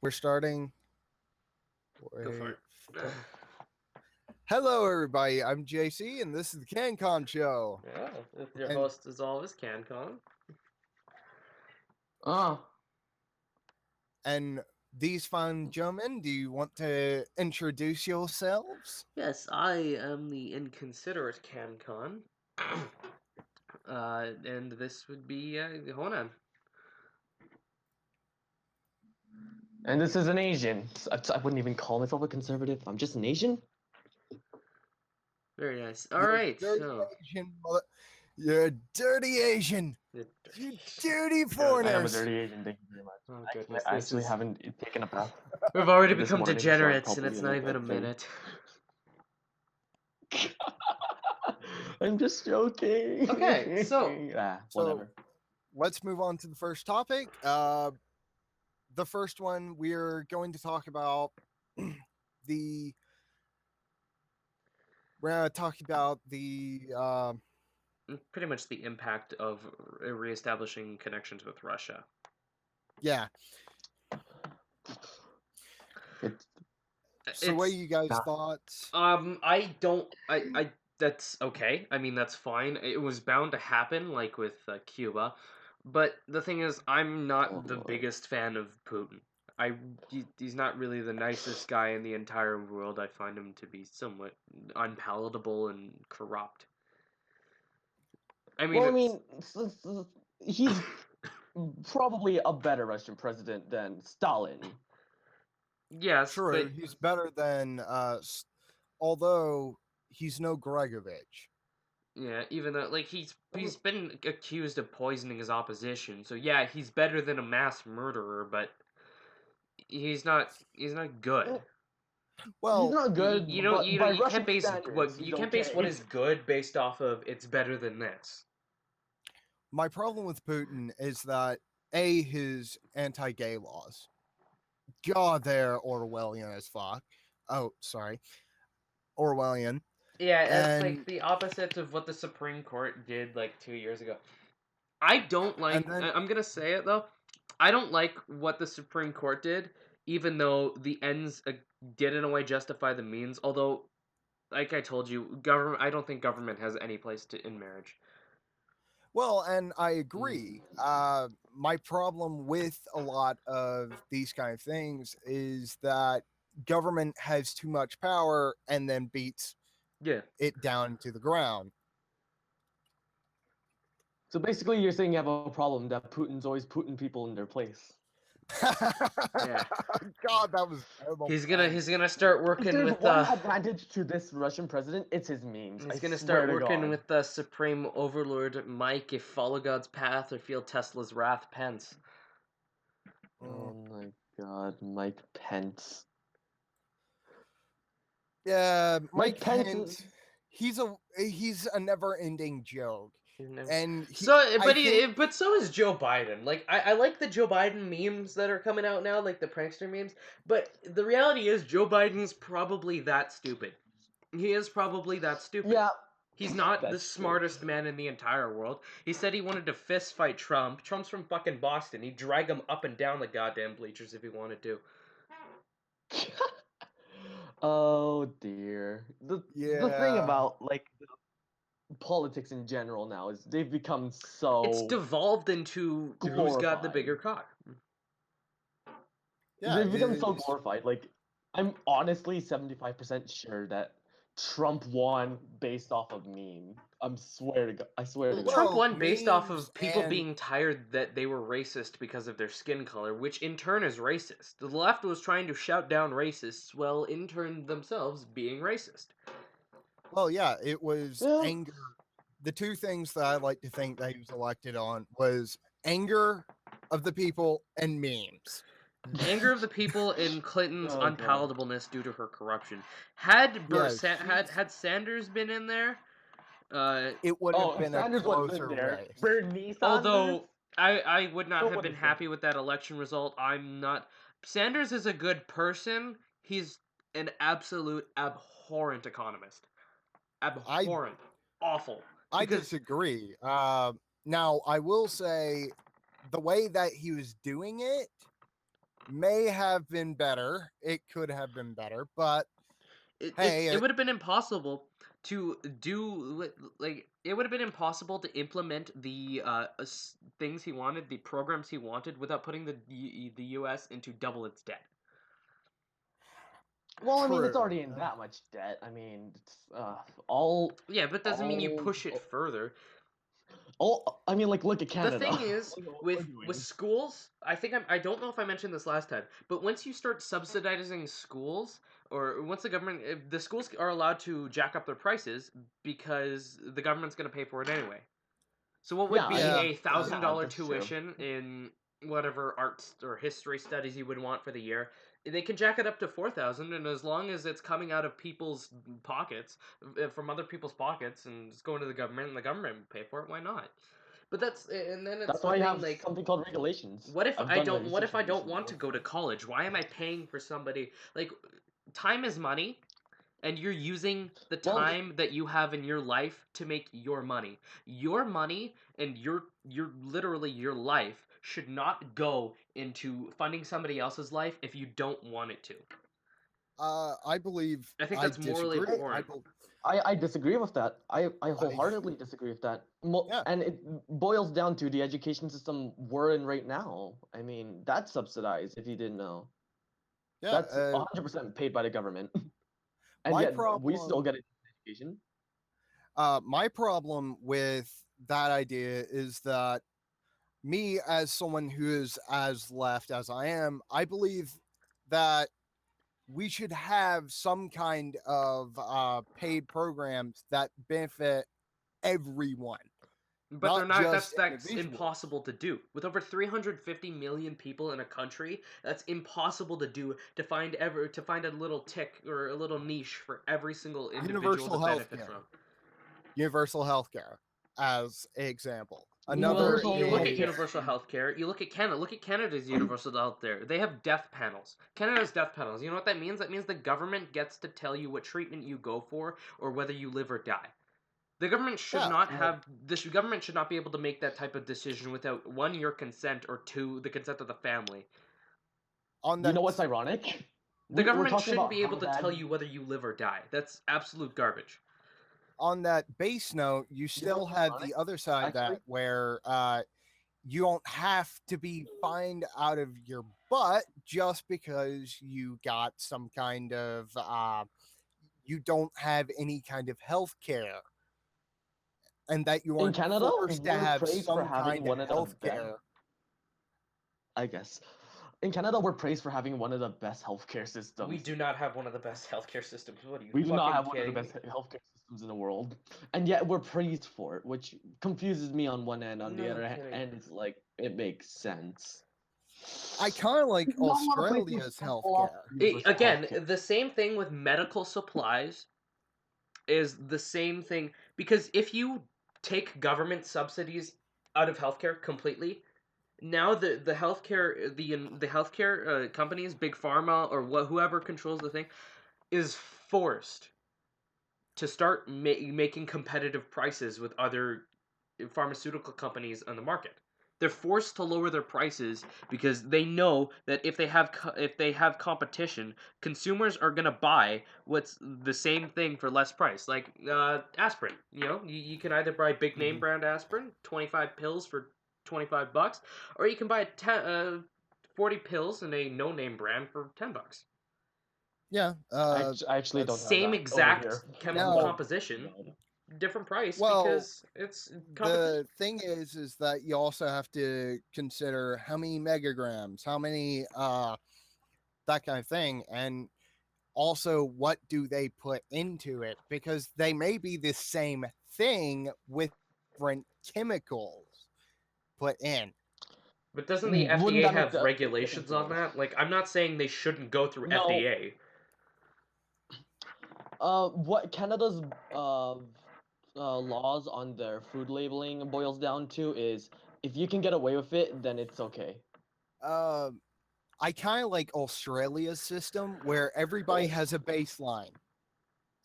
We're starting. Go for Wait. it. Hello, everybody. I'm JC, and this is the CanCon show. Yeah, with your And host as always, CanCon. Oh, and these fine gentlemen, do you want to introduce yourselves? Yes, I am the inconsiderate CanCon. And this would be Honan. and this is an Asian. I wouldn't even call myself a conservative. I'm just an Asian. Very nice. All You right, dirty so Asian mother. You're a dirty Asian. You dirty I am a foreigners. dirty Asian. Thank you very much. Oh I goodness, actually haven't taken a bath we've already this become morning, so I'm degenerates, and probably it's in not even a good thing. minute. I'm just joking. Okay, so Whatever. Let's move on to the first topic. The first one we're going to talk about the. We're going to talk about the. Pretty much the impact of reestablishing connections with Russia. Yeah. So, what are you guys' thoughts? I don't. I. That's okay. I mean, that's fine. It was bound to happen, like with Cuba. But the thing is, I'm not the biggest fan of Putin. He's not really the nicest guy in the entire world. I find him to be somewhat unpalatable and corrupt. I mean, Well, I mean, he's probably a better Russian president than Stalin. yes, True, but he's better than although he's no Gregovich. yeah, even though like he's been accused of poisoning his opposition, so yeah, he's better than a mass murderer, but he's not good. Well, He's not good, but by You Russian can't base standards, he's you can't base what okay. is good based off of it's better than this. my problem with Putin is that A, his anti-gay laws. God, they're Orwellian as fuck. Oh, sorry. Orwellian. Yeah, it's like And the opposite of what the Supreme Court did like 2 years ago. I don't like. and then I'm gonna say it though. I don't like what the Supreme Court did, even though the ends did in a way justify the means. Although, like I told you, government. I don't think government has any place in marriage. well, and I agree. My problem with a lot of these kind of things is that government has too much power and then beats Yeah. it down to the ground. So basically, you're saying you have a problem that Putin's always putting people in their place. Yeah. God, that was terrible. He's gonna start If working there's with one advantage to this Russian president, it's his memes. He's I gonna swear start to working God. with the Supreme Overlord Mike if follow God's path or feel Tesla's wrath Pence. Oh my God, Mike Pence. Yeah, Mike Pence. Pence. He's a never-ending joke, and But so is Joe Biden. Like I like the Joe Biden memes that are coming out now, like the prankster memes. But the reality is, Joe Biden's probably that stupid. He is probably that stupid. Yeah, He's not the that's true. smartest man in the entire world. He said he wanted to fist fight Trump. Trump's from fucking Boston. He'd drag him up and down the goddamn bleachers if he wanted to. Oh dear. The thing yeah. about like politics in general now is they've become It's so devolved into who's got the glorified. bigger cock. Yeah, They've become so it's- glorified. Like I'm honestly 75% sure that Trump won based off of meme. I swear to God. I swear to Well, God. Trump well, won based off memes of people and being tired that they were racist because of their skin color, which in turn is racist. The left was trying to shout down racists, while in turn themselves being racist. well, yeah, it was Yeah. anger. The two things that I like to think that he was elected on was anger of the people and memes. Anger of the people and Clinton's Oh God. unpalatableness due to her corruption. Had Yeah, had Sanders been in there, it would have Oh, if been a Sanders wasn't closer there, race. Bernie Sanders. although I would not It have would been have been. happy with that election result. I'm not. Sanders is a good person. He's an absolute abhorrent economist. Abhorrent, awful. I Because disagree. Now, I will say the way that he was doing it may have been better. It could have been better, but hey, It would have been impossible to do like it would have been impossible to implement the things he wanted, the programs he wanted, without putting the U.S. into double its debt. Well, I mean, it's true. already in that much debt. I mean, it's, all, Yeah, but it doesn't mean you all, push it further. all. I mean, like, look at The Canada. thing is, Look at what we're with doing. schools, I don't know if I mentioned this last time, but once you start subsidizing schools, or once the government, if the schools are allowed to jack up their prices because the government's going to pay for it anyway. So what would Yeah, I be Yeah, mean, a yeah. thousand yeah, dollar that's true. tuition in whatever arts or history studies you would want for the year? They can jack it up to 4,000, and as long as it's coming out of people's pockets, from other people's pockets, and it's going to the government, and the government will pay for it, why not? But that's and then it's That's the why you thing have like something called regulations. what if I've I done my don't what research if on I this, don't you want to know. go to college? Why am I paying for somebody like time is money and you're using the Well, time that you have in your life to make your money. Your money and your literally your life should not go into funding somebody else's life if you don't want it to. I believe I think I that's morally disagree. abhorrent. I disagree with that. I I wholeheartedly disagree with that. yeah, And it boils down to the education system we're in right now. I mean, that's subsidized, if you didn't know. yeah. That's 100% paid by the government. And My yet we still problem get education. my problem with that idea is that me, as someone who is as left as I am, I believe that we should have some kind of paid programs that benefit everyone, But they're not not. just That's individuals. impossible to do. With over 350 million people in a country, that's impossible to do. To find a little tick or a little niche for every single individual to Universal health benefit care, from. universal health care, as an example. Well, Another you Universal look at healthcare. is universal health care. You look at Canada. Look at Canada's universal health care. They have death panels. Canada's death panels. You know what that means? That means the government gets to tell you what treatment you go for or whether you live or die. The government should yeah. not have this government should not be able to make that type of decision without one your consent or two the consent of the family. On You that know what's ironic? The We're government talking shouldn't about be able how to tell bad. you whether you live or die. That's absolute garbage. on that base note, you You know still what's have ironic? the other side of Actually, that where you don't have to be fined out of your butt just because you got some kind of you don't have any kind of health care, and that you in aren't Canada, forced to we're have praised for some having kind of one of the health best. care. I guess. In Canada, we're praised for having one of the best healthcare We systems. do not have one of the best healthcare systems. What are you We do not fucking have one of the kidding best me? healthcare systems in the world, and yet we're praised for it, which confuses me on one end. On the No other kidding. end, it's like it makes sense. I kind of like There's not a lot of places Australia's that health offer care. universal Again, healthcare. the same thing with medical supplies is the same thing because if you take government subsidies out of healthcare completely, now the healthcare companies, big pharma or whoever controls the thing, is forced to start making competitive prices with other pharmaceutical companies on the market. They're forced to lower their prices because they know that if they have competition, consumers are gonna buy what's the same thing for less price. Like aspirin, you can either buy big name Mhm. brand aspirin, 25 pills for $25, or you can buy 40 pills in a no name brand for $10. Yeah, I actually don't that's have Same that over exact here. chemical now. composition, No. different price Well, because it's competition. the thing is that you also have to consider how many megagrams, how many that kind of thing, and also what do they put into it, because they may be the same thing with different chemicals put in. But doesn't the Wouldn't FDA that make have the difference regulations on though? that? Like, I'm not saying they shouldn't go through No. FDA. What Canada's laws on their food labeling boils down to is if you can get away with it, then it's okay. um I kind of like Australia's system where everybody Oh, has a baseline.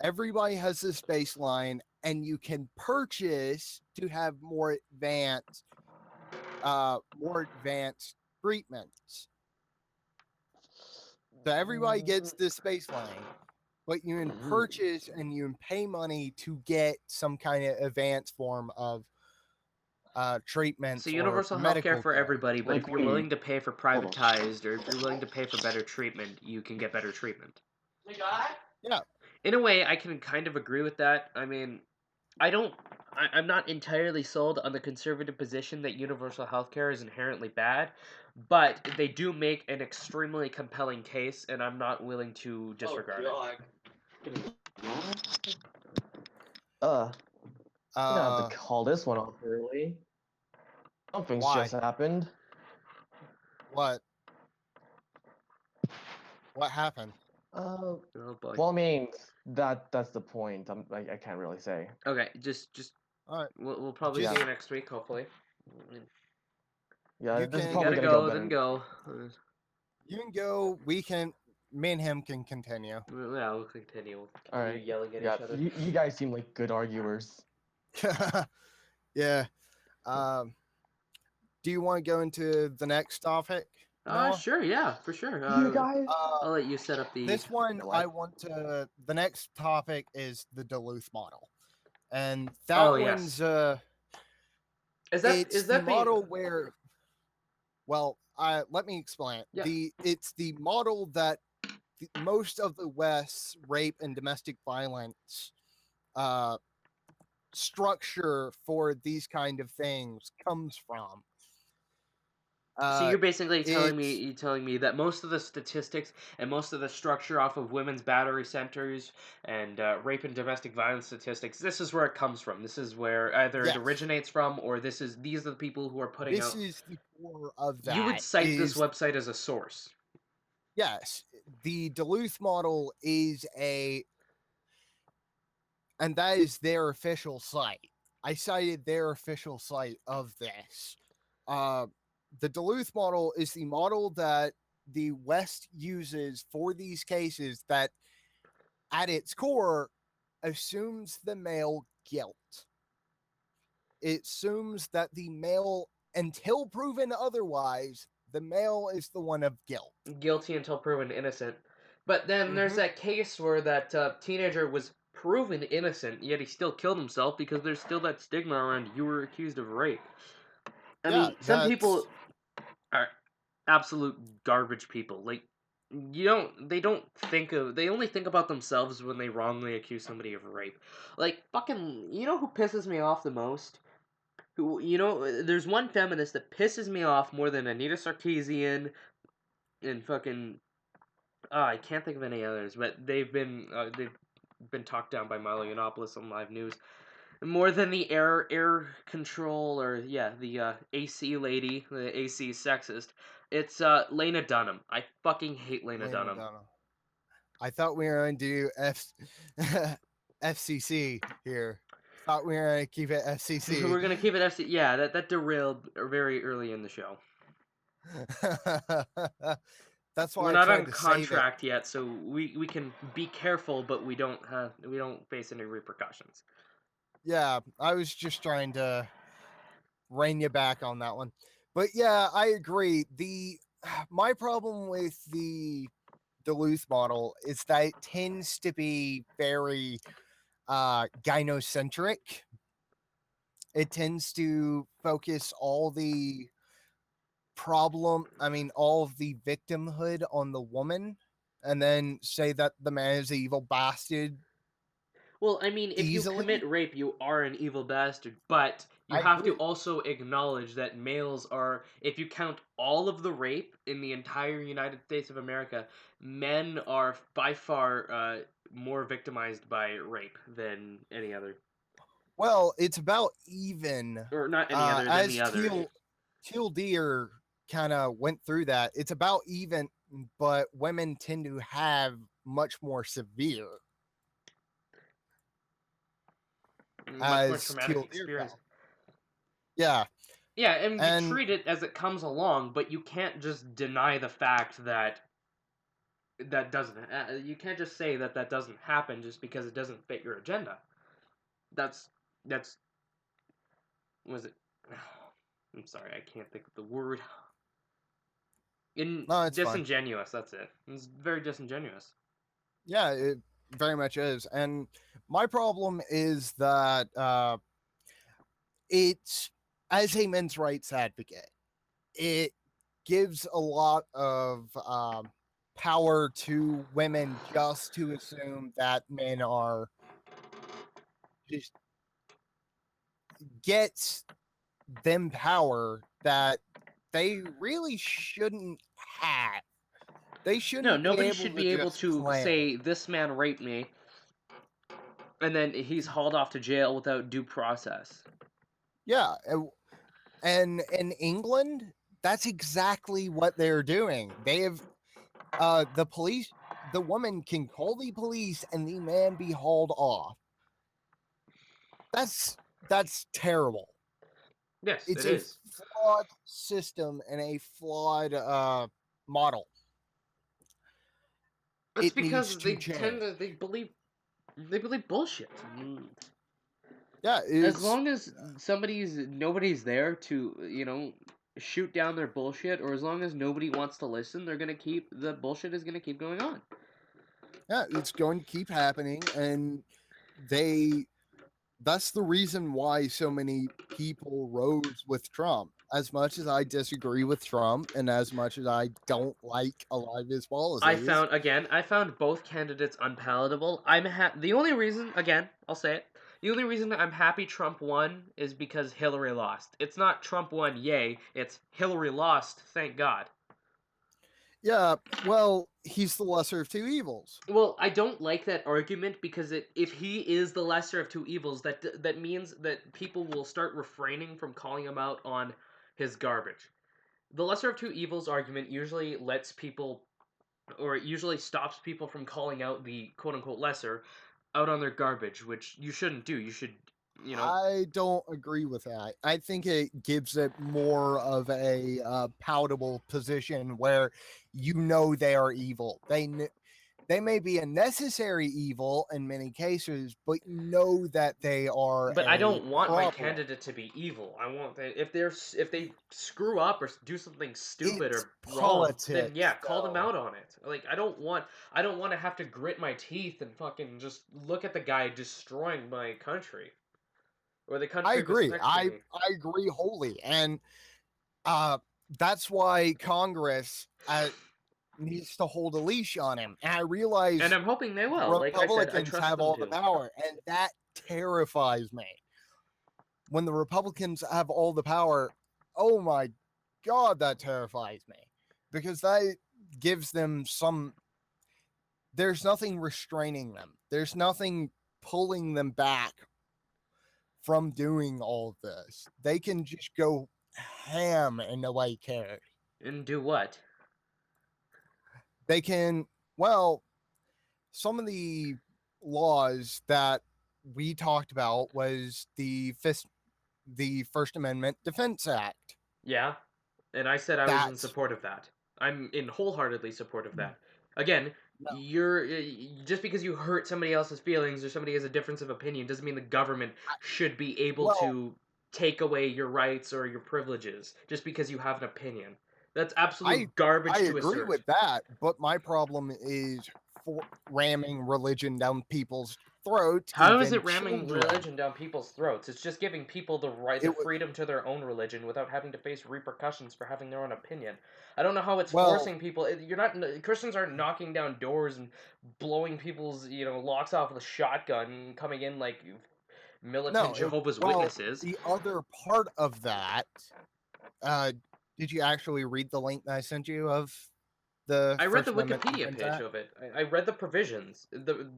Everybody has this baseline, and you can purchase to have more advanced treatments. So everybody gets this space lane, but you can purchase and you can pay money to get some kind of advanced form of So treatments or universal healthcare medical for care. everybody, but Like, if you're wait, willing to pay for hold on. privatized or if you're willing to pay for better treatment, you can get better treatment. Yeah, In a way, I can kind of agree with that. I mean, I'm not entirely sold on the conservative position that universal healthcare is inherently bad, but they do make an extremely compelling case, and I'm not willing to disregard it. You're gonna have to uh, call this one off early. Something's why? just happened. What? What happened? Uh, Oh boy. well, I mean, that's the point. I can't really say. Okay, just All right, we'll probably see just you next week, hopefully. Yeah, you this is You can probably gotta gonna go go, better. then go. you can go. We can. Me and him can continue. Yeah, we'll continue. We'll All continue right. yelling at Yeah, each other. you guys seem like good arguers. Yeah. Um, do you want to go into the next topic, Noah? Sure, yeah, for sure. You guys. I'll let you set up the. This one, What? I want to. The next topic is the Duluth model, and Oh that yes. one's Is it's the that the? model where. Well, let me explain. Yeah. It's the model that most of the West's rape and domestic violence uh, structure for these kind of things comes from. So you're basically It's telling me that most of the statistics and most of the structure off of women's battery centers and rape and domestic violence statistics. This is where it comes from. This is where either it yes, originates from, or these are the people who are putting this out. is the core of You would that. cite this Is website as a source. yes, the Duluth model is and that is their official site. I cited their official site of this. Uh, the Duluth model is the model that the West uses for these cases that, at its core, assumes the male guilt. It assumes that the male, until proven otherwise, the male is the one of guilt. Guilty until proven innocent. But then there's Mm-hmm. that case where that teenager was proven innocent, yet he still killed himself because there's still that stigma around you were accused of rape. I Yeah, mean, some that's people are absolute garbage people. Like they only think about themselves when they wrongly accuse somebody of rape. Like fucking you know who pisses me off the most? Who there's one feminist that pisses me off more than Anita Sarkeesian and fucking I can't think of any others, but they've been talked down by Milo Yiannopoulos on live news more than the air control or yeah the AC lady, the AC sexist. It's Lena Dunham. I fucking hate Lena Lena Dunham. Dunham. I thought we were going to do FCC here. Thought we were going to keep it FCC. We're gonna keep it FC. Yeah, that derailed very early in the show. That's We're why I not on tried to save it. contract yet, so we can be careful, but we don't face any repercussions. Yeah, I was just trying to rein you back on that one. But yeah, I agree. My problem with the Duluth model is that it tends to be very gynocentric. It tends to focus all of the victimhood on the woman, and then say that the man is an evil bastard Well, I mean, if you easily. commit rape, you are an evil bastard, but you I have to agree. also acknowledge that males are, if you count all of the rape in the entire United States of America, men are by far more victimized by rape than any other. Well, it's about even. Or not any other than the As other. Teal Deer kind of went through that, it's about even, but women tend to have much more severe, Much more as traumatic Teal Deer experience. felt. Yeah, Yeah, and you and treat it as it comes along, but you can't just deny the fact that that doesn't. You can't just say that that doesn't happen just because it doesn't fit your agenda. That's was it? I'm sorry, I can't think of the word. No, it's fine. Disingenuous. That's it. It's very disingenuous. Yeah, it very much is. And my problem is that it's as a men's rights advocate, it gives a lot of power to women just to assume that men are just gets them power that they really shouldn't have. They No, shouldn't be nobody able should to be able just to claim. say this man raped me, and then he's hauled off to jail without due process. Yeah, and in England, that's exactly what they're doing. They have the police. The woman can call the police, and the man be hauled off. That's that's terrible. Yes, It's it a is. flawed system and a flawed model. It's It needs because to they tend change. to they believe bullshit. Yeah, As it's long as nobody's there to shoot down their bullshit, or as long as nobody wants to listen, the bullshit is gonna keep going on. yeah, it's going to keep happening, and they that's the reason why so many people rose with Trump. As much as I disagree with Trump and as much as I don't like a lot of his policies, I found both candidates unpalatable. The only reason, again, I'll say it. The only reason that I'm happy Trump won is because Hillary lost. It's not Trump won, yay. It's Hillary lost, thank God. yeah, well, he's the lesser of two evils. Well, I don't like that argument because if he is the lesser of two evils, that means that people will start refraining from calling him out on his garbage. The lesser of two evils argument usually lets people, or it usually stops people from calling out the quote unquote lesser out on their garbage, which you shouldn't do. You should, you know. I don't agree with that. I think it gives it more of a palatable position where you know they are evil. They may be a necessary evil in many cases, but you know that they are But I a don't want my problem. candidate to be evil. I want that if they screw up or do something stupid It's or wrong, then yeah, politics, call them though. out on it. Like I don't want to have to grit my teeth and fucking just look at the guy destroying my country or the I country of his agree. next to I me. I agree wholly, and uh, that's why Congress needs to hold a leash on him. And I And realize I'm hoping they the will. Like I said, I Republicans trust have them all the to. power, and that terrifies me. When the Republicans have all the power, oh my God, that terrifies me because that gives them some. There's nothing restraining them. There's nothing pulling them back from doing all of this. They can just go ham and nobody cares. And do what? They can, well, some of the laws that we talked about was the First Amendment Defense Act. Yeah. And I said I was in That's support of that. I'm in wholeheartedly support of that. Again, no, just because you hurt somebody else's feelings or somebody has a difference of opinion doesn't mean the government should be able well, to take away your rights or your privileges just because you have an opinion. That's absolute I garbage to agree assert. with that, but my problem is for ramming religion down people's throats, How is even it ramming children. religion down people's throats? It's just giving people the It was freedom to their own religion without having to face repercussions for having their own opinion. I don't know how it's well, forcing people. You're not Christians aren't knocking down doors and blowing people's locks off with a shotgun and coming in like militant no, Jehovah's well, Witnesses. the other part of that, uh, did you actually read the link that I sent you of the I read the First Amendment Wikipedia Defense page Act? of it. I read the provisions.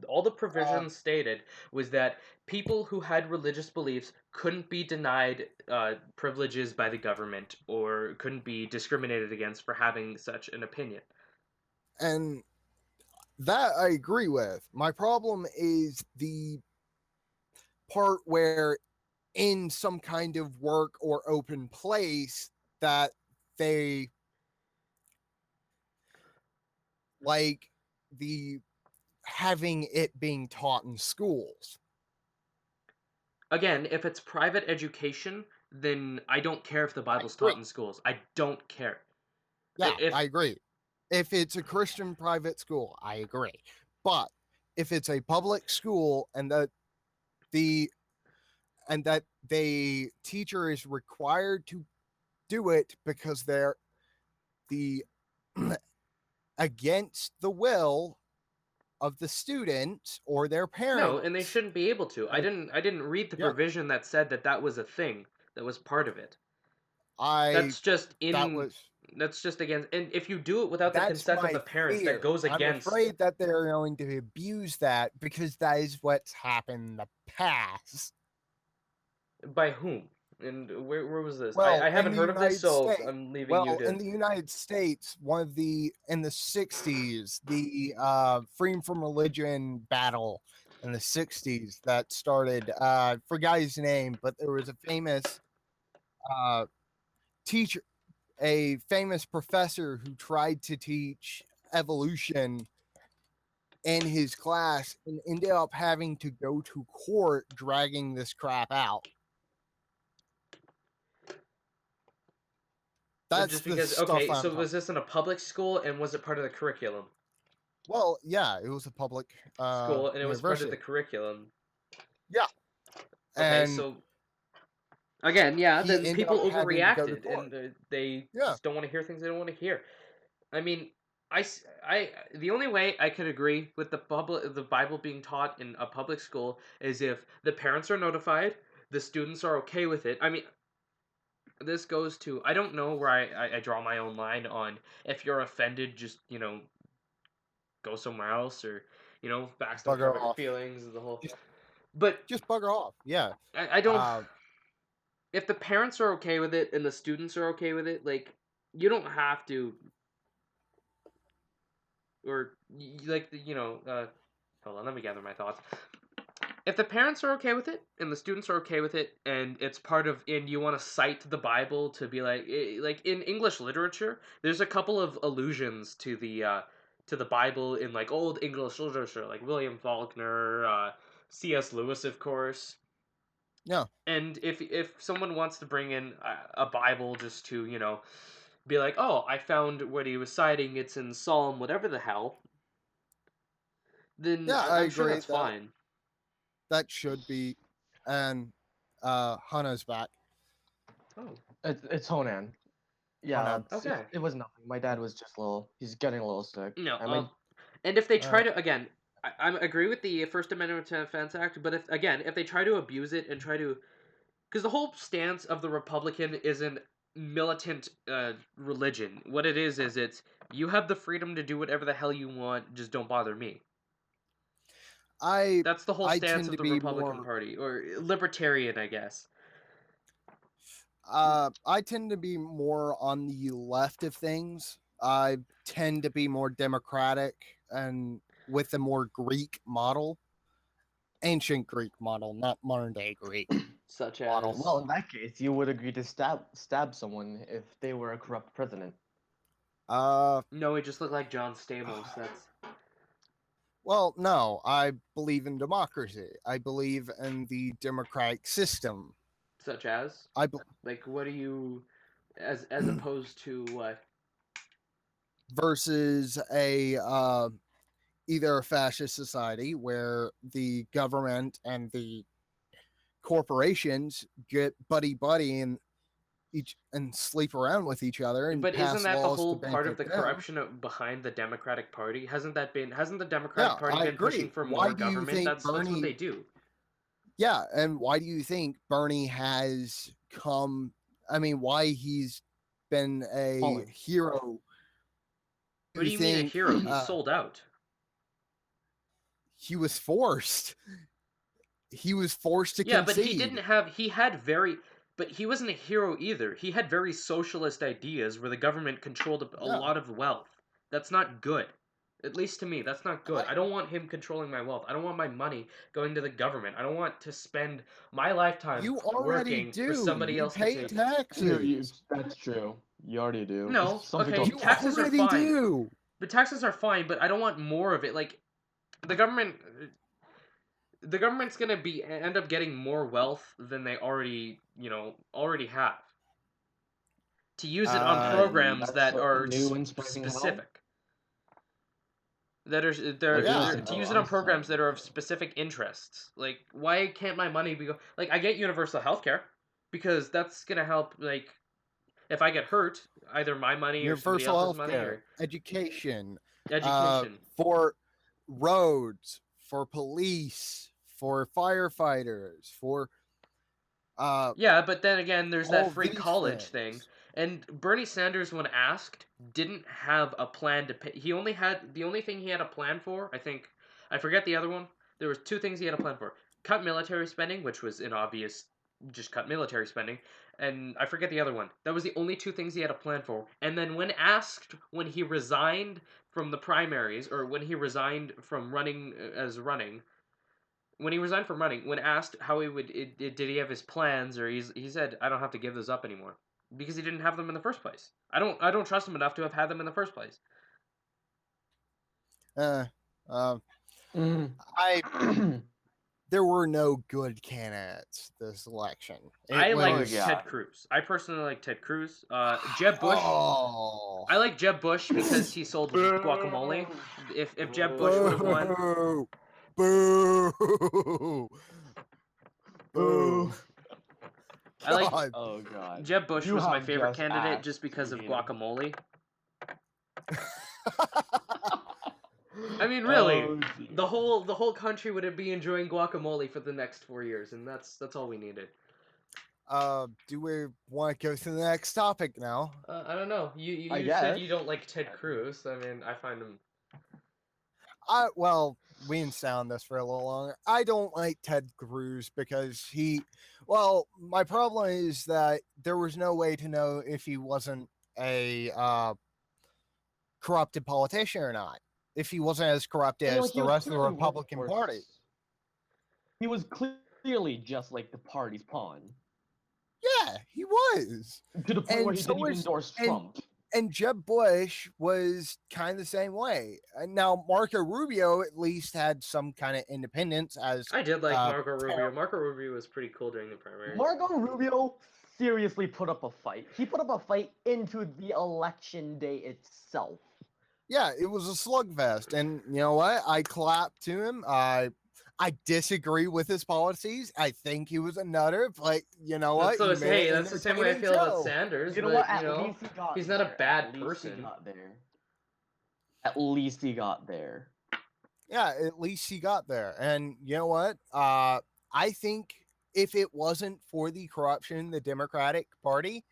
All the Uh, provisions stated was that people who had religious beliefs couldn't be denied privileges by the government or couldn't be discriminated against for having such an opinion. and that I agree with. My problem is the part where in some kind of work or open place that they like the having it being taught in schools. Again, if it's private education, then I don't care if the I Bible's taught agree. in schools. I don't care. Yeah, If I agree. If it's a Christian private school, I agree. But if it's a public school the and that the teacher is required to do it because they're the against the will of the student or their no, and they parents. shouldn't be able to. uh, I didn't read the yeah, provision that said that that was a thing that was part of it. I That's just that in was that's just against, and if you do it without the that's consent of my the parents, that fear. goes I'm against. afraid that they're going to abuse that because that is what's happened in the past. By whom? And where was this? Well, I in haven't the heard of this, United so States. I'm leaving you Well, to. in the United States, one of the in the '60s, the freedom from religion battle in the '60s that started. Forgot his name, but there was a famous uh, teacher, a famous professor who tried to teach evolution in his class and ended up having to go to court dragging this crap out. That's Just the because, stuff okay, I'm so talking. was this in a public school and was it part of the curriculum? Well, yeah, it was a public School and it was part of the university. curriculum. Yeah, Okay, and so again, yeah, he then ended people up having to go to overreacted court. and they Yeah, just don't want to hear things they don't want to hear. I mean, the only way I could agree with the Bible being taught in a public school is if the parents are notified, the students are okay with it. I mean, this goes to, I don't know where I draw my own line on if you're offended, just go somewhere else, or don't care bugger about your off. feelings, the whole. Just, But just bugger off. Yeah. I don't. Uh, If the parents are okay with it and the students are okay with it, like, you don't have to, or like hold on, let me gather my thoughts. If the parents are okay with it and the students are okay with it, and it's part of, and you want to cite the Bible to be like in English literature, there's a couple of allusions to the Bible in like old English literature, like William Faulkner, C.S. Lewis, of course. yeah, And if someone wants to bring in a Bible just to be like, oh, I found what he was citing, it's in Psalm whatever the hell, then yeah. I I'm sure agree that's that fine. that should be. And Hana's back. Oh, It's Honan. Yeah, Hana. okay. it was nothing. My dad was just a little. He's getting a little sick. No, And my and if they All try right. to, again, I agree with the First Amendment to Defense Act, but if they try to abuse it and try to, because the whole stance of the Republican isn't militant religion. What it is it's, you have the freedom to do whatever the hell you want, just don't bother me. I That's the whole I stance tend of to the be Republican more. Party, or libertarian, I guess. I tend to be more on the left of things. I tend to be more democratic and with a more Greek model, ancient Greek model, not modern day Greek Such model. as, well, in that case, you would agree to stab someone if they were a corrupt president. Uh, no, it just looked like John Stamos. That's well, no, I believe in democracy. I believe in the democratic system. such as, I be- like, what do you, as opposed to what? versus a either a fascist society where the government and the corporations get buddy buddy and each and sleep around with each other and But isn't pass that the laws to whole part of benefit the them. corruption behind the Democratic Party? Hasn't the Democratic Yeah, Party I been pushing agree. for Why more do you government? think That's what Bernie? they do. Yeah, and why do you think Bernie has come? I mean, why he's been a Fallen. hero? What You do you mean a think hero? He's sold out. he was forced? He was forced to Yeah, but he didn't concede. have. He had very. But he wasn't a hero either. He had very socialist ideas where the government controlled a Yeah, lot of wealth. That's not good. At least to me, that's not good. I, I don't want him controlling my wealth. I don't want my money going to the government. I don't want to spend my lifetime you already working for do. somebody You else to pay take. taxes. That's true. You already do. No, Some people okay, You don't. taxes are already fine. do. The taxes are fine, but I don't want more of it. Like, the government the government's gonna be end up getting more wealth than they already have. to use it on Uh, programs That's that so are new and surprising. How? specific. That are Like Yeah. listen, to bro, use it I'm on programs sorry, that are of bro. specific interests. Like, why can't my money be like I get universal health care because that's gonna help. Like, if I get hurt, either my money or somebody universal else's health money care, or education, education. for roads, for police, for firefighters, for uh, Yeah, but then again, there's that all free these college thing. things. And Bernie Sanders, when asked, didn't have a plan to pay. He only had the only thing he had a plan for. I think I forget the other one. There was two things he had a plan for: cut military spending, which was an obvious, just cut military spending, and I forget the other one. That was the only two things he had a plan for. And then when asked, when he resigned from the primaries, or when he resigned from running as running, when he resigned from running, when asked how he would, did he have his plans, or he said, "I don't have to give those up anymore," because he didn't have them in the first place. I don't trust him enough to have had them in the first place. Uh, uh, Mm. I there were no good candidates this election. It I Oh like was yeah. Ted Cruz. I personally like Ted Cruz. Jeb Bush. oh I like Jeb Bush because he sold guacamole. Boo. If Jeb Bush would have won, boo boo boo. Boo. I like God. Oh god. Jeb Bush You was my have favorite just candidate asked just to because of be. guacamole. I mean, really, Oh dear. the whole country would be enjoying guacamole for the next 4 years, and that's all we needed. Do we want to go to the next topic now? I don't know. I You said guess. you don't like Ted Cruz. I mean, I find him. Well, we can sound this for a little longer. I don't like Ted Cruz because well, my problem is that there was no way to know if he wasn't a corrupted politician or not. If he wasn't as corrupt I mean, as like he the was rest of the clearly Republican workforce. Party. He was clearly just like the party's pawn Yeah, he was. to the point where And he so didn't even was endorse and Trump. and Jeb Bush was kind of the same way. And now Marco Rubio at least had some kind of independence as I did like Marco ter- Rubio. Marco Rubio was pretty cool during the primaries. Marco Rubio seriously put up a fight. He put up a fight into the election day itself. yeah, it was a slugfest. And you know what? I clapped to him. I disagree with his policies. I think he was a nutter, but you know what? He made an That's the same way I entertaining feel about show. Sanders. You know But what? At least he got he's there. not a bad At least person. he got there. At least he got there. Yeah, at least he got there. And you know what? I think if it wasn't for the corruption in the Democratic Party,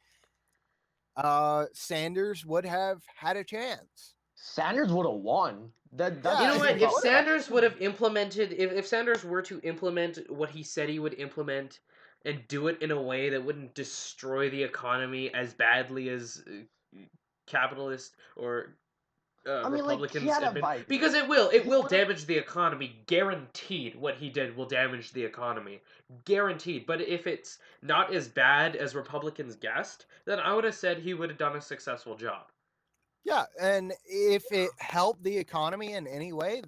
Sanders would have had a chance. Sanders would have won. That's You Yeah, know he what? straight If up would have. Sanders facts. would have implemented, if Sanders were to implement what he said he would implement, and do it in a way that wouldn't destroy the economy as badly as capitalist or I mean, like he Republicans had a admit, vice. because He it will would've- damage the economy. Guaranteed, what he did will damage the economy. Guaranteed. But if it's not as bad as Republicans guessed, then I would have said he would have done a successful job. Yeah, and if it helped the economy in any way,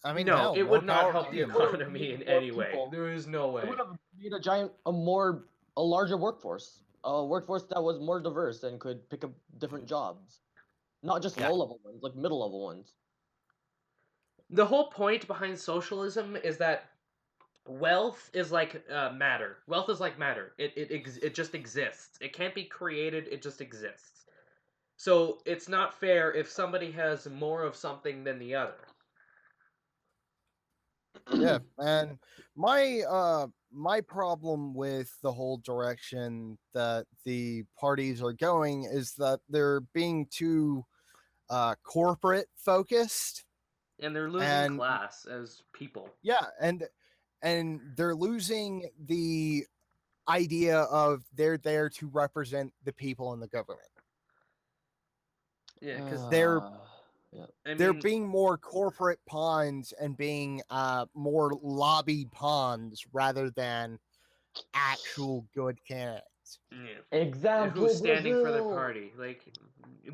I mean, No, hell, it more would not power help to the It him. would have economy made in more any way. people. There is no It way. would have made a larger workforce. A workforce that was more diverse and could pick up different jobs. Not just Yeah. low level ones, like middle level ones. The whole point behind socialism is that wealth is like matter. Wealth is like matter. It just exists. It can't be created. It just exists. So it's not fair if somebody has more of something than the other. Yeah, and my problem with the whole direction that the parties are going is that they're being too corporate focused. And they're losing And class as people. yeah, and they're losing the idea of they're there to represent the people in the government. Yeah, because They're Yeah. I they're mean, being more corporate pawns and being more lobby pawns rather than actual good candidates. yeah. Example Who's standing for their Brazil. party? Like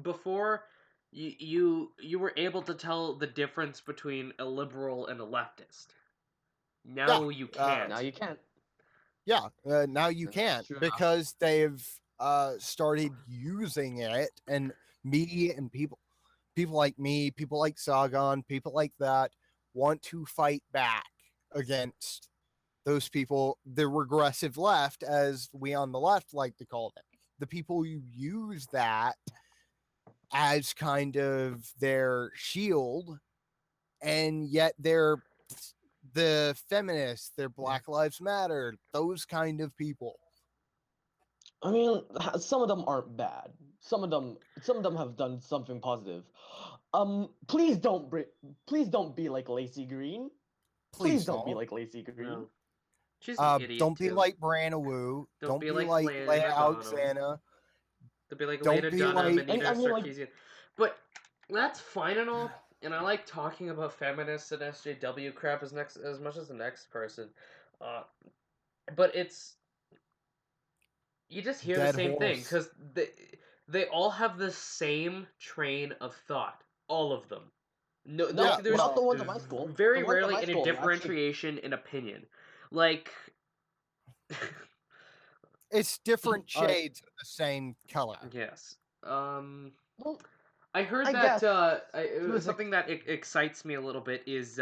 before, you were able to tell the difference between a liberal and a leftist. Yeah, Now you uh, can't. Now you can't. yeah. Now you That's can't true enough. because they've started using it, and me and people like me, people like Sagan, people like that want to fight back against those people, the regressive left, as we on the left like to call them, the people who use that as kind of their shield, and yet they're the feminists, they're Black Lives Matter, those kind of people. I mean, some of them aren't bad. Some of them have done something positive. Please please don't be like Lacey Green. Please Please don't be don't. like Lacey Green. No, she's an idiot Don't be too. like Brandon Wu. Don't Don't be be like like Leia Lana Dunham. Alexander. Don't be like Don't Lena be Dunham, like Anita I mean, like, Sarkeesian. But that's fine and all. And I like talking about feminists and SJW crap as much as the next person. Uh, but it's you just hear the dead same thing horse. because they all have the same train of thought, all of them. No, Yeah, no, there's not the well, ones at my school. The very ones at my rarely any school actually. differentiation in opinion. Like, it's different All right. shades of the same color. yes. Well, I heard I that guess to a something that excites me a little bit is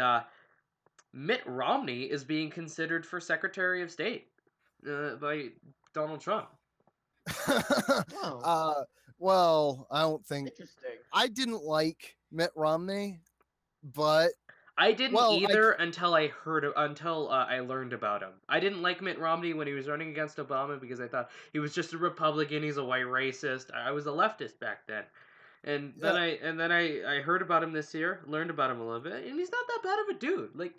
Mitt Romney is being considered for Secretary of State by Donald Trump. wow, uh, well, I don't think interesting. I didn't like Mitt Romney, but I didn't well, either until I learned about him. I didn't like Mitt Romney when he was running against Obama because I thought he was just a Republican. He's a white racist. I was a leftist back then, and yeah, then I heard about him this year, learned about him a little bit, and he's not that bad of a dude. Like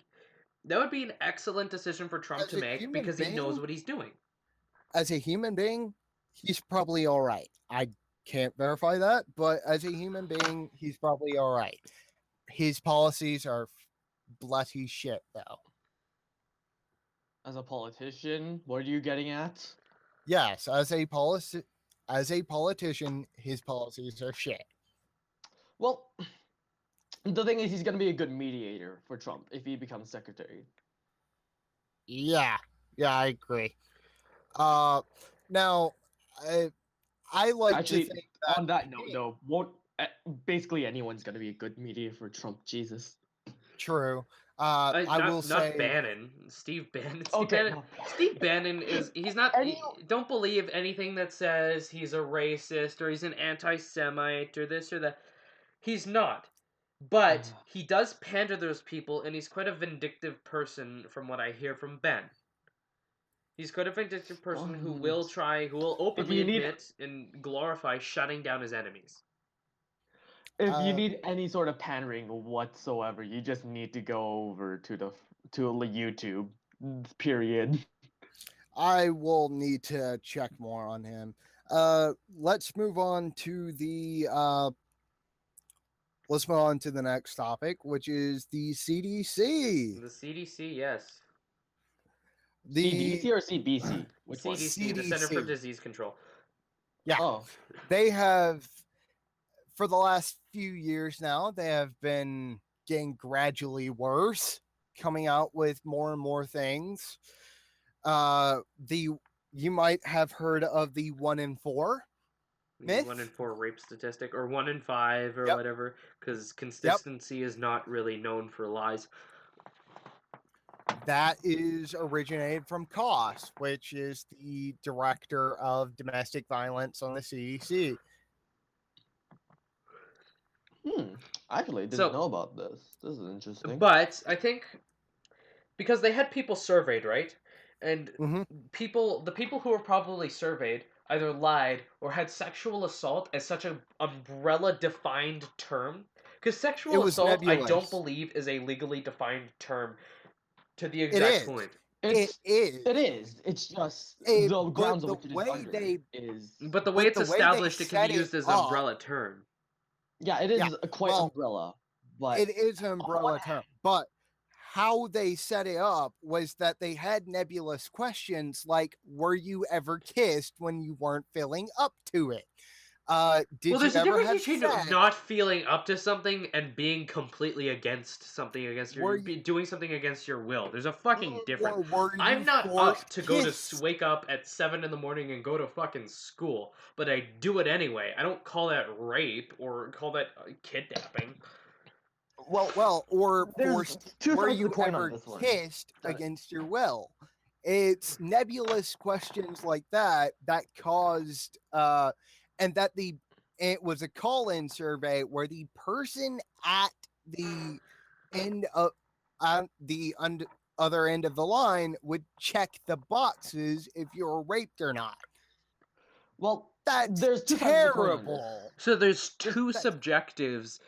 that would be an excellent decision for Trump as to a make human because he knows being, what he's doing. he's probably all right. I can't verify that, but as a human being, he's probably all right. His policies are bloody shit, though. As a politician, what are you getting at? Yes, as a politician, his policies are shit. Well, the thing is, he's gonna be a good mediator for Trump if he becomes secretary. Yeah, yeah, I agree. Uh, now, I I like to Actually, think that on that note, though, won't basically anyone's gonna be a good mediator for Trump? Jesus. true. I will Not say, Bannon. Steve Bannon. Okay, no. Steve Bannon is he's not. Any Don't believe anything that says he's a racist or he's an anti-Semite or this or that. He's not. But he does pander to those people, and he's quite a vindictive person, from what I hear from Ben. He's quite a vindictive person who will if openly you need admit and glorify shutting down his enemies. if you uh, need any sort of pandering whatsoever, you just need to go over to the YouTube. Period. I will need to check more on him. Let's move on to the next topic, which is the CDC. The CDC, yes. The CDC or CBC? Which one? CDC, the Center for CDC. Disease Control. Yeah, Oh, they have for the last few years now. They have been getting gradually worse, coming out with more and more things. The You might have heard of the 1 in 4 The 1 in myth. 4 rape statistic, or 1 in 5, or Yep, whatever, because yep. consistency is not really known for lies. That is originated from COS, which is the director of domestic violence on the CDC. hmm. Actually, I didn't So, know about this. This is interesting. but I think because they had people surveyed, right? And Mm-hmm. the people who were probably surveyed either lied or had sexual assault as such an umbrella defined term. Because It sexual was assault, I don't nebulous. believe, is a legally defined term to the It exact is. point. It It's is. it is. It's just It, the but grounds on the which it is way under they, is But the way but it's the way they established, it can be set it used as an up, umbrella term. yeah, it yeah. is quite Well, umbrella. But it is an on one umbrella term, but how they set it up was that they had nebulous questions like, "Were you ever kissed when you weren't filling up to it?" Did Well, you there's a ever difference have between sex? not feeling up to something and being completely against something against Were your you, doing something against your will. There's a fucking difference. or were you I'm not up forced to go to kissed? wake up at 7 in the morning and go to fucking school, but I do it anyway. I don't call that rape or call that kidnapping. Or There's forced. two Were sides of the you coin on ever this one. kissed against your will? It's nebulous questions like that that caused, and that it was a call-in survey where the person at the end of other end of the line would check the boxes if you were raped or not. Well, That's there's two sides of the coin on this. terrible. So there's There's two That's subjectives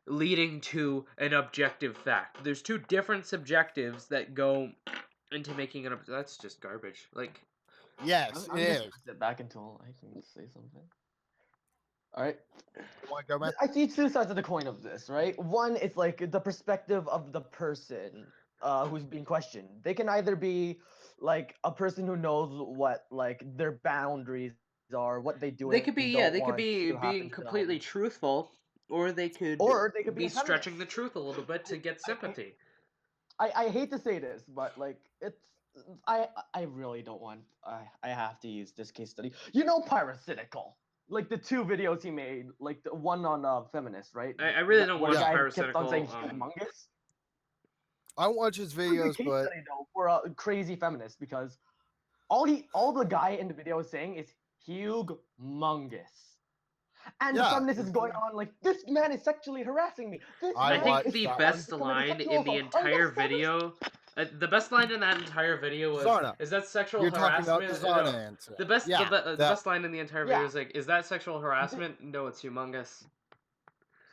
leading to an objective fact. There's two different subjectives that go into making an. That's just garbage. Like, yes, it I'm just is. gonna sit back until I can say something. All right. You want to go, man? I see two sides of the coin of this, right? One is like the perspective of the person who's being questioned. They can either be like a person who knows what like their boundaries are, what they do they and could be, don't yeah, want they could to be happen to being them, completely truthful, or they could or they could be be a stretching the feminist. truth a little bit to get I, sympathy. I hate to say this, but like I really don't want I have to use this case study. You know Parasitical. Like the two videos he made, like the one on feminist, right? I really don't Where the watch guy kept on saying parasitical. humongous. I don't watch his Pretty good videos, case but study though for a crazy feminist because all the guy in the video is saying is humongous. And the yeah, feminist is going on like, this man is sexually harassing me. This I I man think is watched the that one. best committing line sexual in the assault. entire video, the best line in that entire video was, Dishonor. "Is that sexual You're talking about harassment?" dishonor No, answer. the best, Yeah, the that best line in the entire video Yeah. is like, "Is that sexual harassment?" No, it's humongous.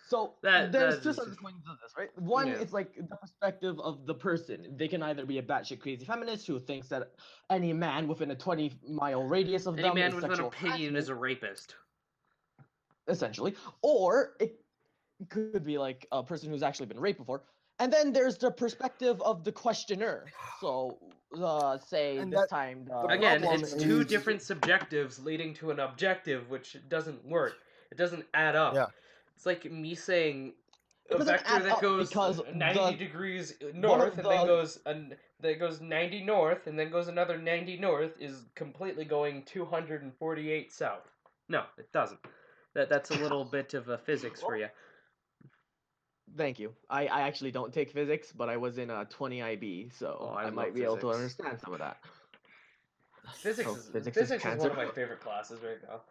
So That there's two is sides of just, the coin to this, right? One yeah. is like the perspective of the person. They can either be a batshit crazy feminist who thinks that any man within a 20-mile radius of Any them man is with an sexual opinion is harassment, a rapist. essentially, or it could be like a person who's actually been raped before. And then there's the perspective of the questioner. So, say and this that time the the Again, problem it's questioner two is different subjectives leading to an objective, which doesn't work. It doesn't add up. yeah. It's like me saying it a doesn't vector add that up goes because 90 the degrees one north of and then the goes that goes 90 north and then goes another 90 north is completely going 248 south. No, it doesn't. That's a little bit of a physics for well, you. thank you. I actually don't take physics, but I was in a 20 IB, Oh, so I I love might be able to physics. understand some of that. Physics So is physics is physics is one cancer. of my favorite classes right now.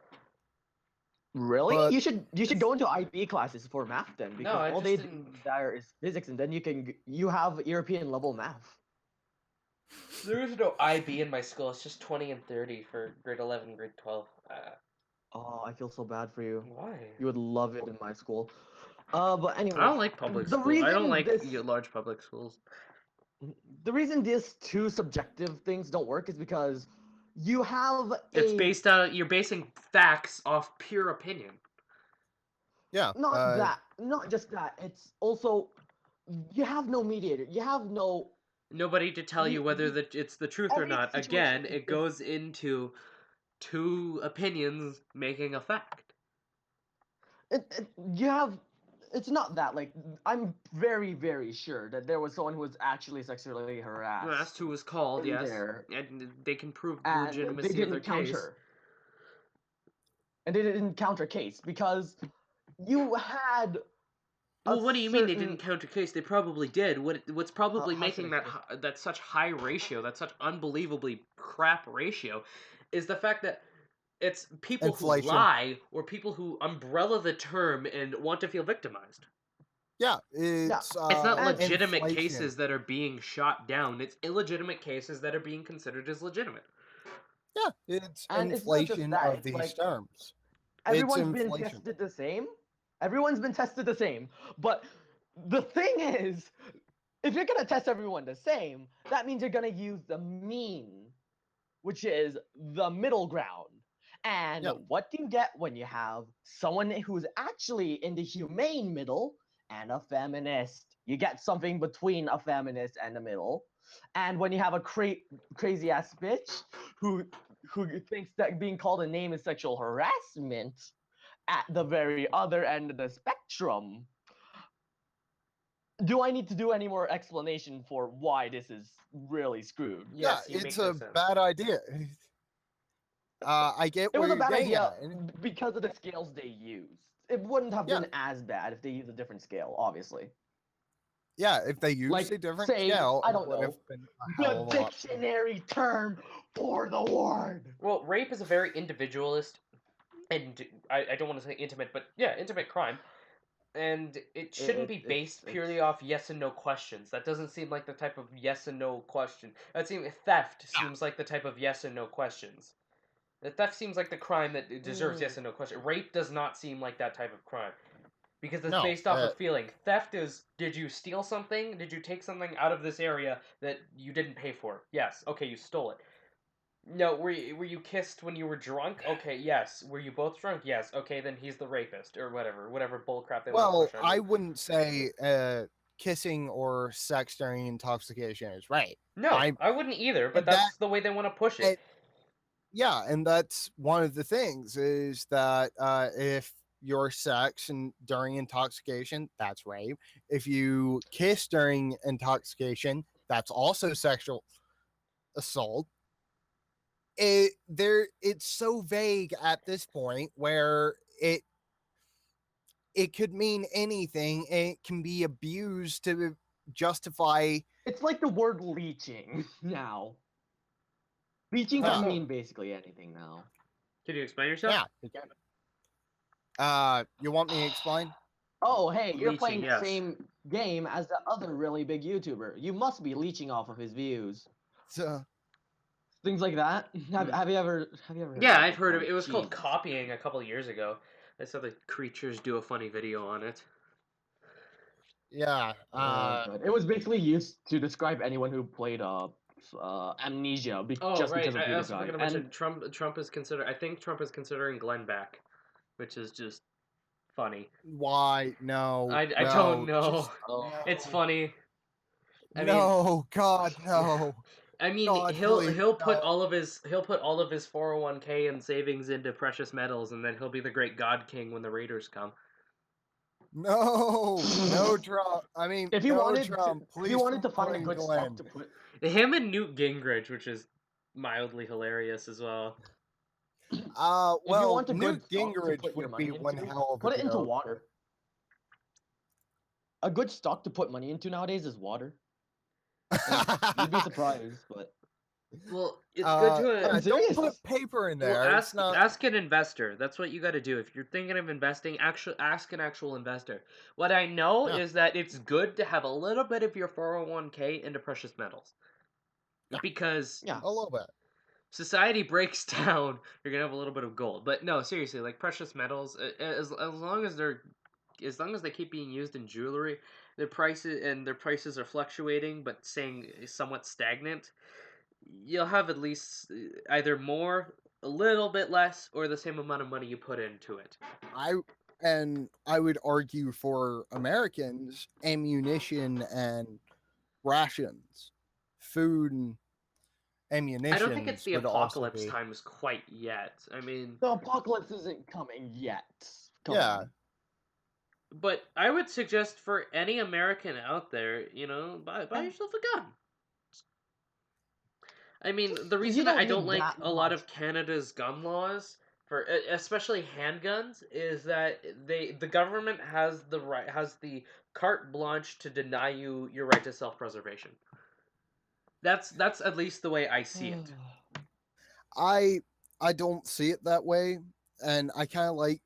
Really? But You should it's go into IB classes for math then, No, because I all just they do didn't. there is physics, and then you have European level math. There is no IB in my school. It's just 20 and 30 for grade 11, grade 12. Oh, I feel so bad for you. Why? You would love it in my school. But I anyways, don't like public the schools. I don't reason like this large public schools. the reason these two subjective things don't work is because you have It's a based on you're basing facts off pure opinion. yeah. not just that. It's also you have no mediator. You have no Nobody to tell you whether you it's the truth or every not. situation Again, is it goes into two opinions making a fact. you have it's not that like I'm very sure that there was someone who was actually sexually That's harassed who was called, in yes, there and they can prove the and they legitimacy of their didn't case. counter and they didn't counter case because you had a Well, what do you mean they didn't certain count a case? They probably did. What's probably how should making I say that this? that such high ratio, that such unbelievably crap ratio, is the fact that it's people who Inflation. lie or people who umbrella the term and want to feel victimized. Yeah, Yeah, It's not and legitimate inflation. cases that are being shot down. It's illegitimate cases that are being considered as legitimate. Yeah, it's and it's not just inflation that. of It's these like terms. It's everyone's been inflation. tested the same. Everyone's been tested the same. But the thing is, if you're gonna test everyone the same, that means you're gonna use the mean, which is the middle ground. And Yeah, what do you get when you have someone who's actually in the humane middle and a feminist? You get something between a feminist and the middle. And when you have a crazy ass bitch who who thinks that being called a name is sexual harassment, at the very other end of the spectrum, do I need to do any more explanation for why this is really screwed? Yeah, Yes, you it's make no a sense. bad idea. I get It where was a you're bad getting idea at. And because of the scales they used. It wouldn't have yeah, been as bad if they used a different scale, obviously. yeah, if they used Like, a different say, scale, I it don't would have know, been a hell the of a lot better. dictionary term for the word. Well, rape is a very individualist, and I don't want to say intimate, but yeah, intimate crime. And it shouldn't be based It's purely off yes and no questions. That doesn't seem like the type of yes and no question. That seems theft seems like the type of yes and no questions. The theft seems like the crime that deserves yes and no question. Rape does not seem like that type of crime because it's No, based off of feeling. Theft is, did you steal something? Did you take something out of this area that you didn't pay for? Yes. Okay, you stole it. No, were you kissed when you were drunk? Okay, yes. Were you both drunk? Yes. Okay, then he's the rapist or whatever bullcrap they want to well, push on I you. wouldn't say kissing or sex during intoxication is right. No, I I wouldn't either, but and that that's the way they want to push it. and, yeah, and that's one of the things is that if your sex and during intoxication, that's rape. If you kiss during intoxication, that's also sexual assault. It's so vague at this point where it could mean anything. It can be abused to justify. it's like the word leeching now. Leeching Yeah, can Oh, mean basically anything now. can you explain yourself? yeah. You want me to explain? Oh, hey, you're Leeching, playing the yes. same game as the other really big YouTuber. You must be leeching off of his views. So, Things like that. Have, Hmm. have you ever heard Yeah, that I've heard of before? it. It was called Jesus copying a Christ. couple years ago. I saw the creatures do a funny video on it. yeah. Oh god. It was basically used to describe anyone who played Amnesia Oh, just right. because of I also forgot PewDiePie. to And mention Trump is consider. I think Trump is considering Glenn back, which is just funny. Why? No, I don't no, know. just It's no, funny. I mean, no. God, no. I mean, God, he'll please, he'll put no, all of his 401k and savings into precious metals, and then he'll be the great God King when the Raiders come. no, no Trump. I mean, no Trump. if you Please wanted don't to find a bring good stock Glenn. to put Him and Newt Gingrich, which is mildly hilarious as well. if you Well, want a good Newt stock to Gingrich put your would be money one into, hell of a put it into joke. water. A good stock to put money into nowadays is water. And you'd be surprised, but Well, it's good to I'm Yeah, don't put serious. paper in well there. It's not. ask an investor. That's what you got to do if you're thinking of investing. Actually, ask an actual investor. What I know Yeah, is that it's good to have a little bit of your 401k into precious metals yeah, because Yeah. a little bit. society breaks down, you're gonna have a little bit of gold. But no, seriously, like precious metals, as long as they keep being used in jewelry, their prices are fluctuating, but staying somewhat stagnant. You'll have at least either more, a little bit less, or the same amount of money you put into it. I I would argue for Americans, ammunition and rations, food and I don't think it's ammunitions the would also apocalypse be. times quite yet. I mean, The apocalypse isn't coming yet. Come Yeah, on. but I would suggest for any American out there, buy Yeah. yourself a gun. I mean, the You reason I don't don't need like that a lot much. of Canada's gun laws for especially handguns is that the government has the carte blanche to deny you your right to self-preservation. That's at least the way I see it. I I don't see it that way, and I kind of like.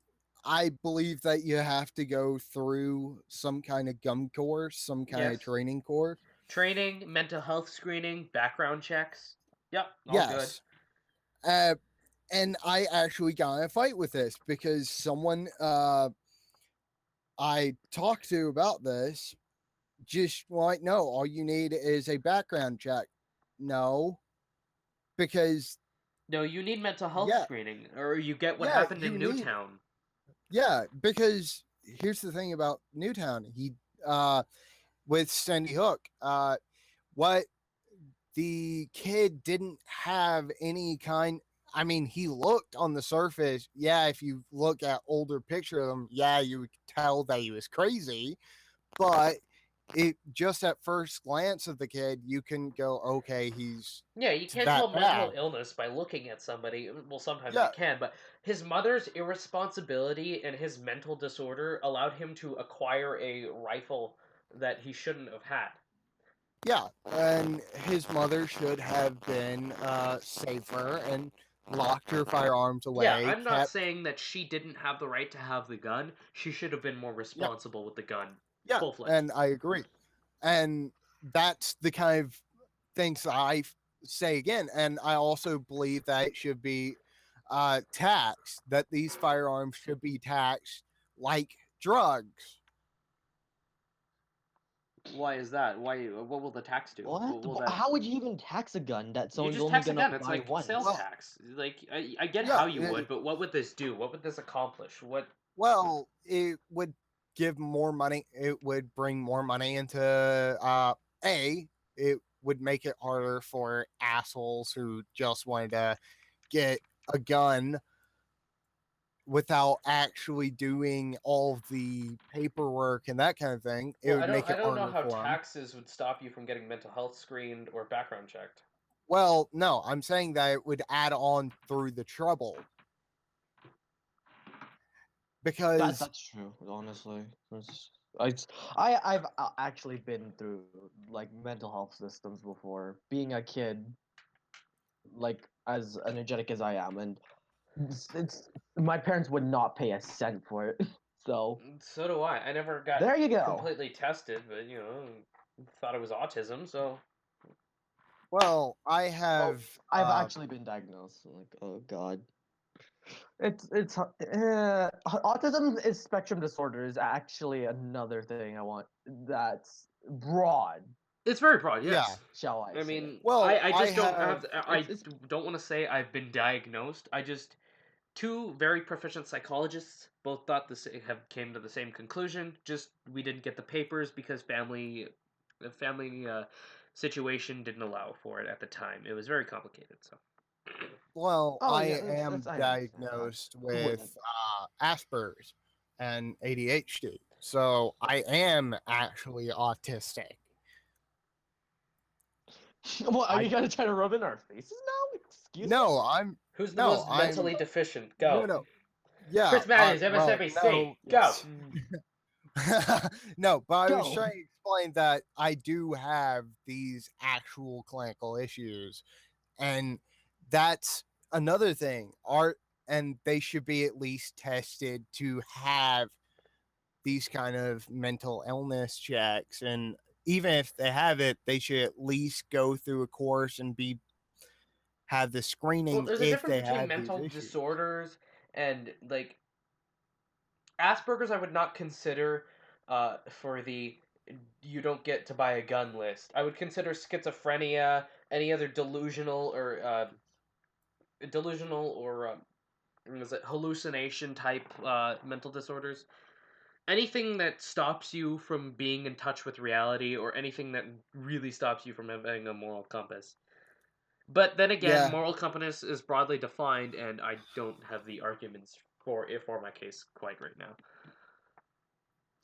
I believe that you have to go through some kind of gun course, some kind of Yes. training course. Training, mental health screening, background checks. Yep, all good. Yes, uh, and I actually got in a fight with this because someone I talked to about this just like, no, all you need is a background check. No, because No, you need mental health yeah, screening or you get what yeah, happened you in need Newtown. because here's the thing about Newtown. He with Sandy Hook, what the kid didn't have any kind. I mean, he looked on the surface. Yeah, if you look at older picture of him, yeah, you would tell that he was crazy. But it just at first glance of the kid, you can go, okay, he's Yeah, you can't tell that mental bad. illness by looking at somebody. Well, sometimes you Yeah, can, but his mother's irresponsibility and his mental disorder allowed him to acquire a rifle that he shouldn't have had. yeah. And his mother should have been safer and locked her firearms Yeah, away, I'm not kept, saying that she didn't have the right to have the gun. She should have been more yeah, responsible with the gun, yeah. full fledged. And I agree. And that's the kind of things say again. And I also believe that it should be taxed, that these firearms should be taxed like drugs. Why is that? Why? What will the tax do? What? Will that? How would you even tax a gun that You someone's just only tax a gonna gun. It's buy like once? sales Well, tax. Like I get yeah, how you would, but what would this do? What would this accomplish? What? well, it would give more money. It would bring more money into a. It would make it harder for assholes who just wanted to get a gun without actually doing all of the paperwork and that kind of thing. It Well, would make I it don't know harder how for them. taxes would stop you from getting mental health screened or background checked. Well, no, I'm saying that it would add on through the trouble because, That's true. Honestly, I I've actually been through like mental health systems before. Being a kid, like as energetic as I am, and it's my parents would not pay a cent for it. So So do I. I never got there you go. completely tested, but thought it was autism. So well, I Oh, have, I've actually been diagnosed. Like, oh god. Autism is spectrum disorder is actually another thing I want that's broad, it's very broad. yeah, Yes. shall I I say. mean, well, I I just don't have, have. I It's don't want to say I've been diagnosed. I just two very proficient psychologists both thought have came to the same conclusion. Just we didn't get the papers because the family situation didn't allow for it at the time. It was very complicated. So well, oh yeah, I am I understand that. diagnosed Who wouldn't? with Asperger's and ADHD. So I am actually autistic. What are I you gonna try to rub in our faces now? Excuse me? no, I'm who's the no, most I'm mentally deficient? no, Go. no. Yeah, Chris Matthews, well, MSNBC. no, Go. Yes. no, but I was Go. trying to explain that I do have these actual clinical issues, and that's another thing. Art, and they should be at least tested to have these kind of mental illness checks, and even if they have it, they should at least go through a course and be have the Well, screening there's a if difference they between have these mental issues. disorders and like Asperger's. I would not consider for the you don't get to buy a gun list. I would consider schizophrenia, any other delusional or is it hallucination type mental disorders. Anything that stops you from being in touch with reality, or anything that really stops you from having a moral compass. But then again, Yeah, moral compass is broadly defined, and I don't have the arguments for my case quite right now.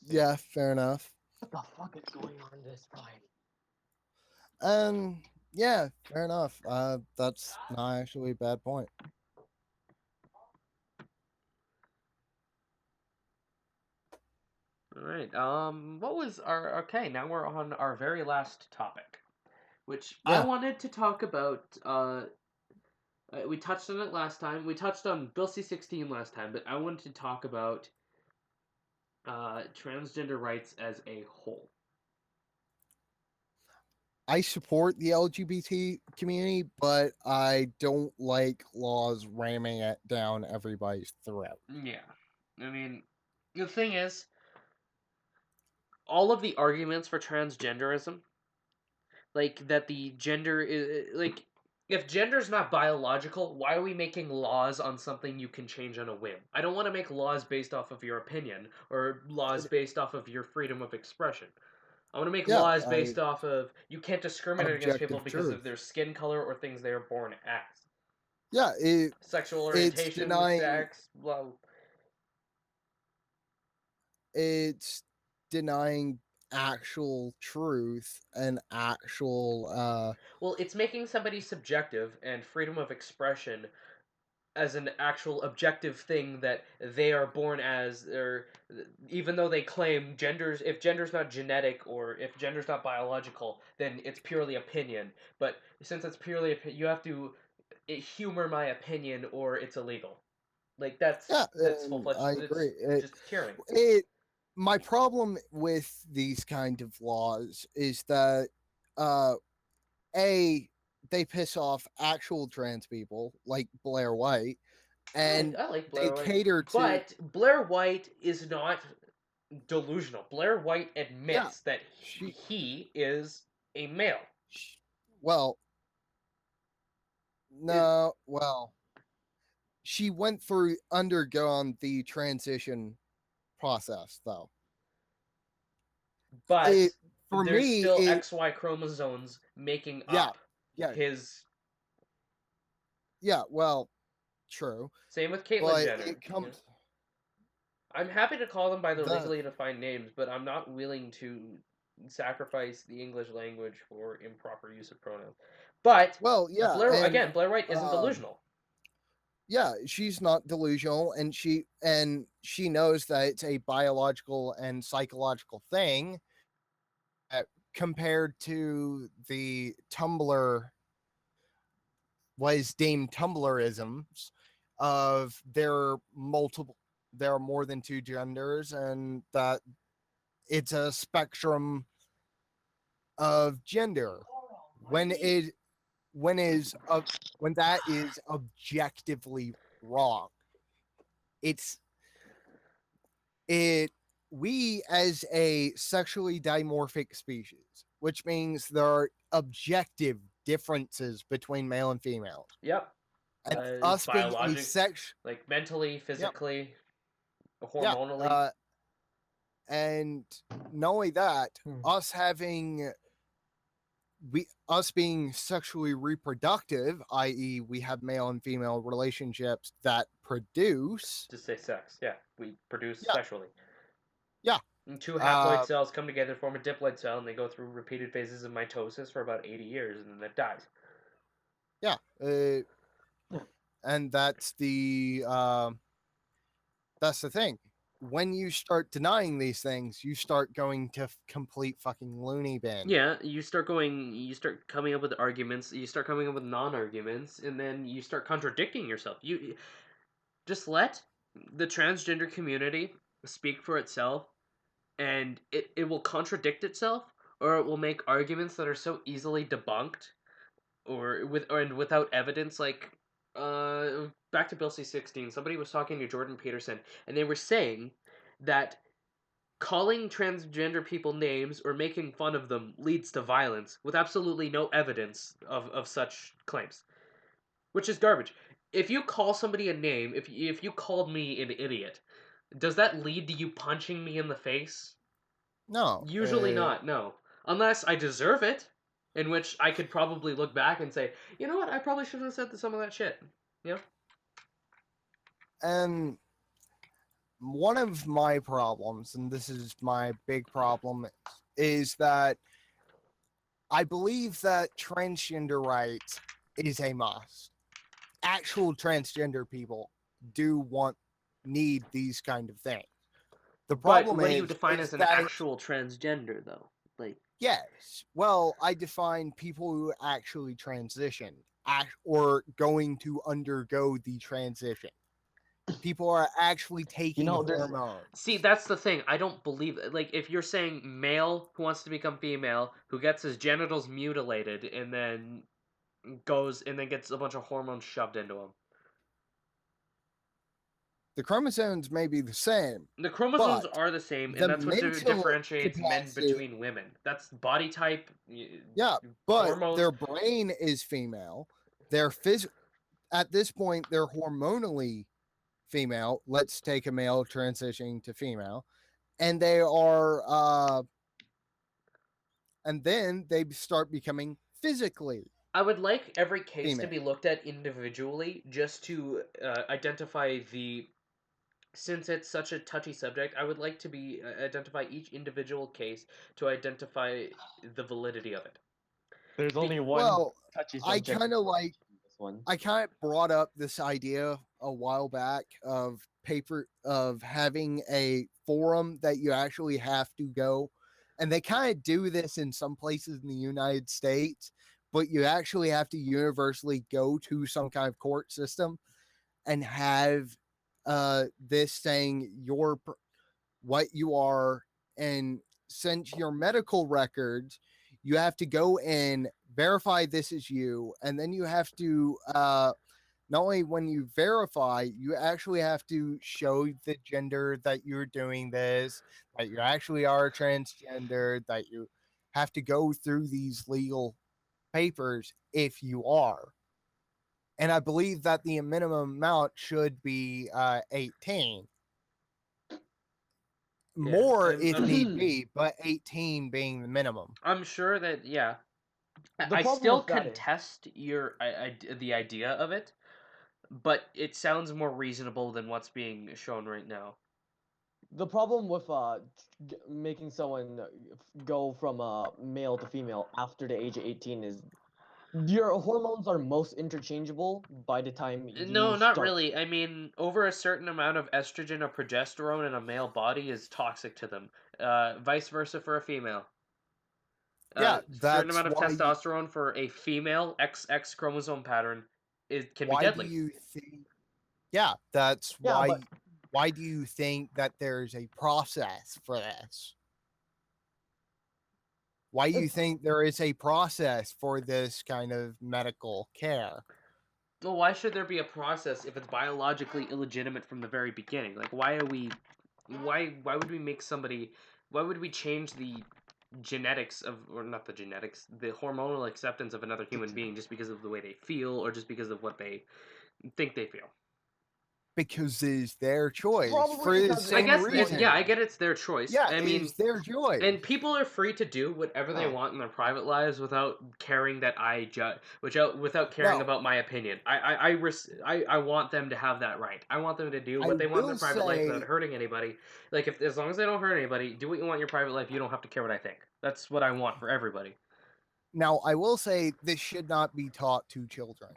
yeah, fair enough. What the fuck is going on this time? Yeah, fair enough. That's not actually a bad point. All right. What was our okay? Now we're on our very last topic, which I Yeah, wanted to talk about. We touched on it last time. We touched on Bill C-16 last time, but I wanted to talk about transgender rights as a whole. I support the LGBT community, but I don't like laws ramming it down everybody's throat. Yeah, I mean, the thing is, all of the arguments for transgenderism, like that the gender is like, if gender's not biological, why are we making laws on something you can change on a whim? I don't want to make laws based off of your opinion or laws based off of your freedom of expression. I want to make Yeah, laws I based off of you can't discriminate against people objective because of truth. their skin color or things they are born as. Yeah, Sexual it's orientation, denying sex, blah. it's denying actual truth and actual Well, it's making somebody subjective and freedom of expression as an actual objective thing that they are born as, or even though they claim genders, if gender's not genetic or if gender's not biological, then it's purely opinion. But since it's purely you have to humor my opinion or it's illegal. Like yeah, that's full and fledged. I It's agree. just tyranny. It my problem with these kind of laws is that uh a they piss off actual trans people like Blair White, and I like they Blair White, cater to but Blair White is not delusional. Blair White yeah admits that she, he is a male. she well It, no well she went through undergone the transition process though. It but for there's me still it XY chromosomes making yeah up yeah his. yeah well true, Same with Caitlyn but Jenner. it You know? comes I'm happy to call them by their the legally defined names, but I'm not willing to sacrifice the English language for improper use of pronouns. But well yeah and Blair White isn't um delusional. yeah, she's not delusional, and she knows that it's a biological and psychological thing, compared to the Tumblr was deemed Tumblrisms of there are more than two genders, and that it's a spectrum of gender when it when is when that is objectively wrong. It's it we as a sexually dimorphic species, which means there are objective differences between male and female, Yep. and us being a Biologic, sex like mentally, yep physically, yeah hormonally. and not only that, Hmm. us having we us being sexually reproductive, i.e. we have male and female relationships that produce Just say sex. Yeah, we produce yeah sexually. yeah And two haploid uh cells come together to form a diploid cell, and they go through repeated phases of mitosis for about 80 years, and then it dies. yeah and that's the thing. When you start denying these things, you start going to complete fucking loony bin. Yeah, you start coming up with arguments, you start coming up with non-arguments, and then you start contradicting yourself. You just let the transgender community speak for itself, and it will contradict itself, or it will make arguments that are so easily debunked and without evidence. Like back to Bill C-16, somebody was talking to Jordan Peterson, and they were saying that calling transgender people names or making fun of them leads to violence with absolutely no evidence of such claims, which is garbage. If you call somebody a name, if you called me an idiot, does that lead to you punching me in the face? No, Usually not, no. Unless I deserve it, in which I could probably look back and say, you know what, I probably shouldn't have said some of that shit. You know? and one of my problems, and this is my big problem, is that I believe that transgender rights is a must. Actual transgender people do need these kind of things. The But problem what do you define is as an that it's actual transgender, though? Like, yes. Well, I define people who actually transition or going to undergo the transition. People are actually You taking know, there's see, hormones. that's the thing. I don't believe like if you're saying male who wants to become female, who gets his genitals mutilated and then goes and then gets a bunch of hormones shoved into him. The chromosomes may be the same, The chromosomes but are the same, and the that's what mental differentiates men capacity, between women. That's body type, yeah, but hormones. their brain is female. Their at this point they're hormonally female. Let's take a male transitioning to female, and they are and then they start becoming physically. I would like every case to female. be looked at individually, just to identify the. Since it's such a touchy subject, I would like to be identify each individual case to identify the validity of it. There's Be- only one Well, touchy I subject. kind of like This one. I kind of brought up this idea a while back of having a forum that you actually have to go, and they kind of do this in some places in the United States, but you actually have to universally go to some kind of court system and have this saying what you are, and since your medical records, you have to go and verify this is you, and then you have to not only when you verify, you actually have to show the gender that you're doing this, that you actually are transgender, that you have to go through these legal papers if you are. And I believe that the minimum amount should be 18. yeah, More I'm, if I'm need be, but 18 being the minimum. I'm sure that yeah. The I problem still with that is contest the idea of it, but it sounds more reasonable than what's being shown right now. the problem with making someone go from male to female after the age of 18 is your hormones are most interchangeable by the time you No, not start. really. I mean, over a certain amount of estrogen or progesterone in a male body is toxic to them. Vice versa for a female. Yeah, Certain that's amount of why. testosterone for a female XX chromosome pattern it can be Why do deadly. you think? Yeah, that's Yeah, but why. Why do you think that there's a process for this? Why do you it's think there is a process for this kind of medical care? Well, why should there be a process if it's biologically illegitimate from the very beginning? Like, why are we? Why would we make somebody? Why would we change the genetics of, or not the genetics, the hormonal acceptance of another human being just because of the way they feel or just because of what they think they feel? Because it is their choice probably for the because I it's same guess, yeah, reason. I important. get it's their choice. Yeah, I it mean, is their choice. and people are free to do whatever they No, want in their private lives without caring that I judge, without caring No, about my opinion. I want them to have that right. I want them to do I what they want in their will private life without say hurting anybody. Like, if as long as they don't hurt anybody, do what you want in your private life. You don't have to care what I think. That's what I want for everybody. now. I will say this should not be taught to children.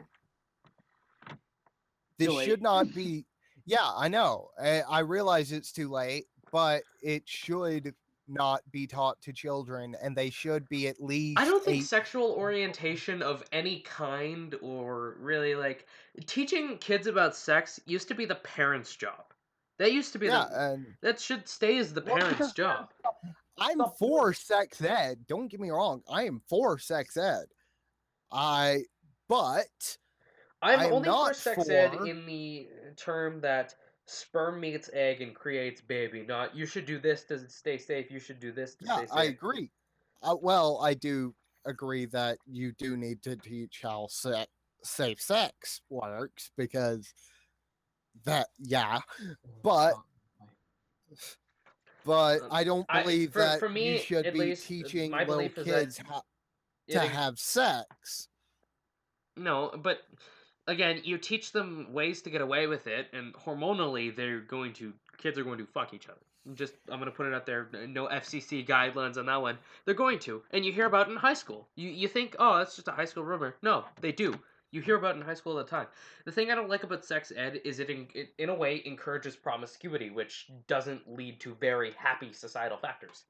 This too should late. not be. Yeah, I know. I realize it's too late, but it should not be taught to children, and they should be at I least don't think eight. sexual orientation of any kind, or really like teaching kids about sex, used to be the parents' job. That used to be Yeah, the and that should stay as the Well, it's parents' because job. parents I'm stop doing for it. sex ed. Don't get me wrong. I am for sex ed. I, but I'm I am only for not sex ed for. in the term that sperm meets egg and creates baby, not you should do this to stay safe, you should do this to Yeah, stay I safe. agree. Well, I do agree that you do need to teach how safe sex works because that, yeah, but Um, I don't I believe for that for you me should at be least, teaching my little belief is that kids how to it have sex. no, but again, you teach them ways to get away with it, and hormonally, kids are going to fuck each other. I'm gonna put it out there. No FCC guidelines on that one. They're going to, and you hear about it in high school. You think, oh, that's just a high school rumor. No, they do. You hear about it in high school all the time. The thing I don't like about sex ed is it in a way encourages promiscuity, which doesn't lead to very happy societal factors.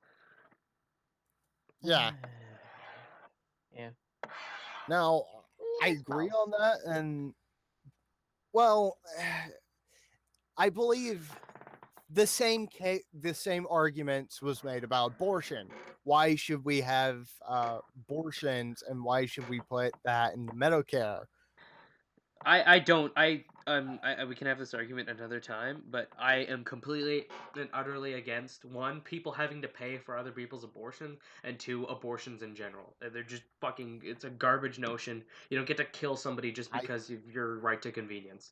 Yeah. Yeah. Now, I It's agree balance. on that, and well, I believe the same arguments was made about abortion. Why should we have abortions, and why should we put that in Medicare? I don't we can have this argument another time, but I am completely and utterly against one, people having to pay for other people's abortion, and two, abortions in general. They're just fucking, it's a garbage notion. You don't get to kill somebody just I because of your right to convenience.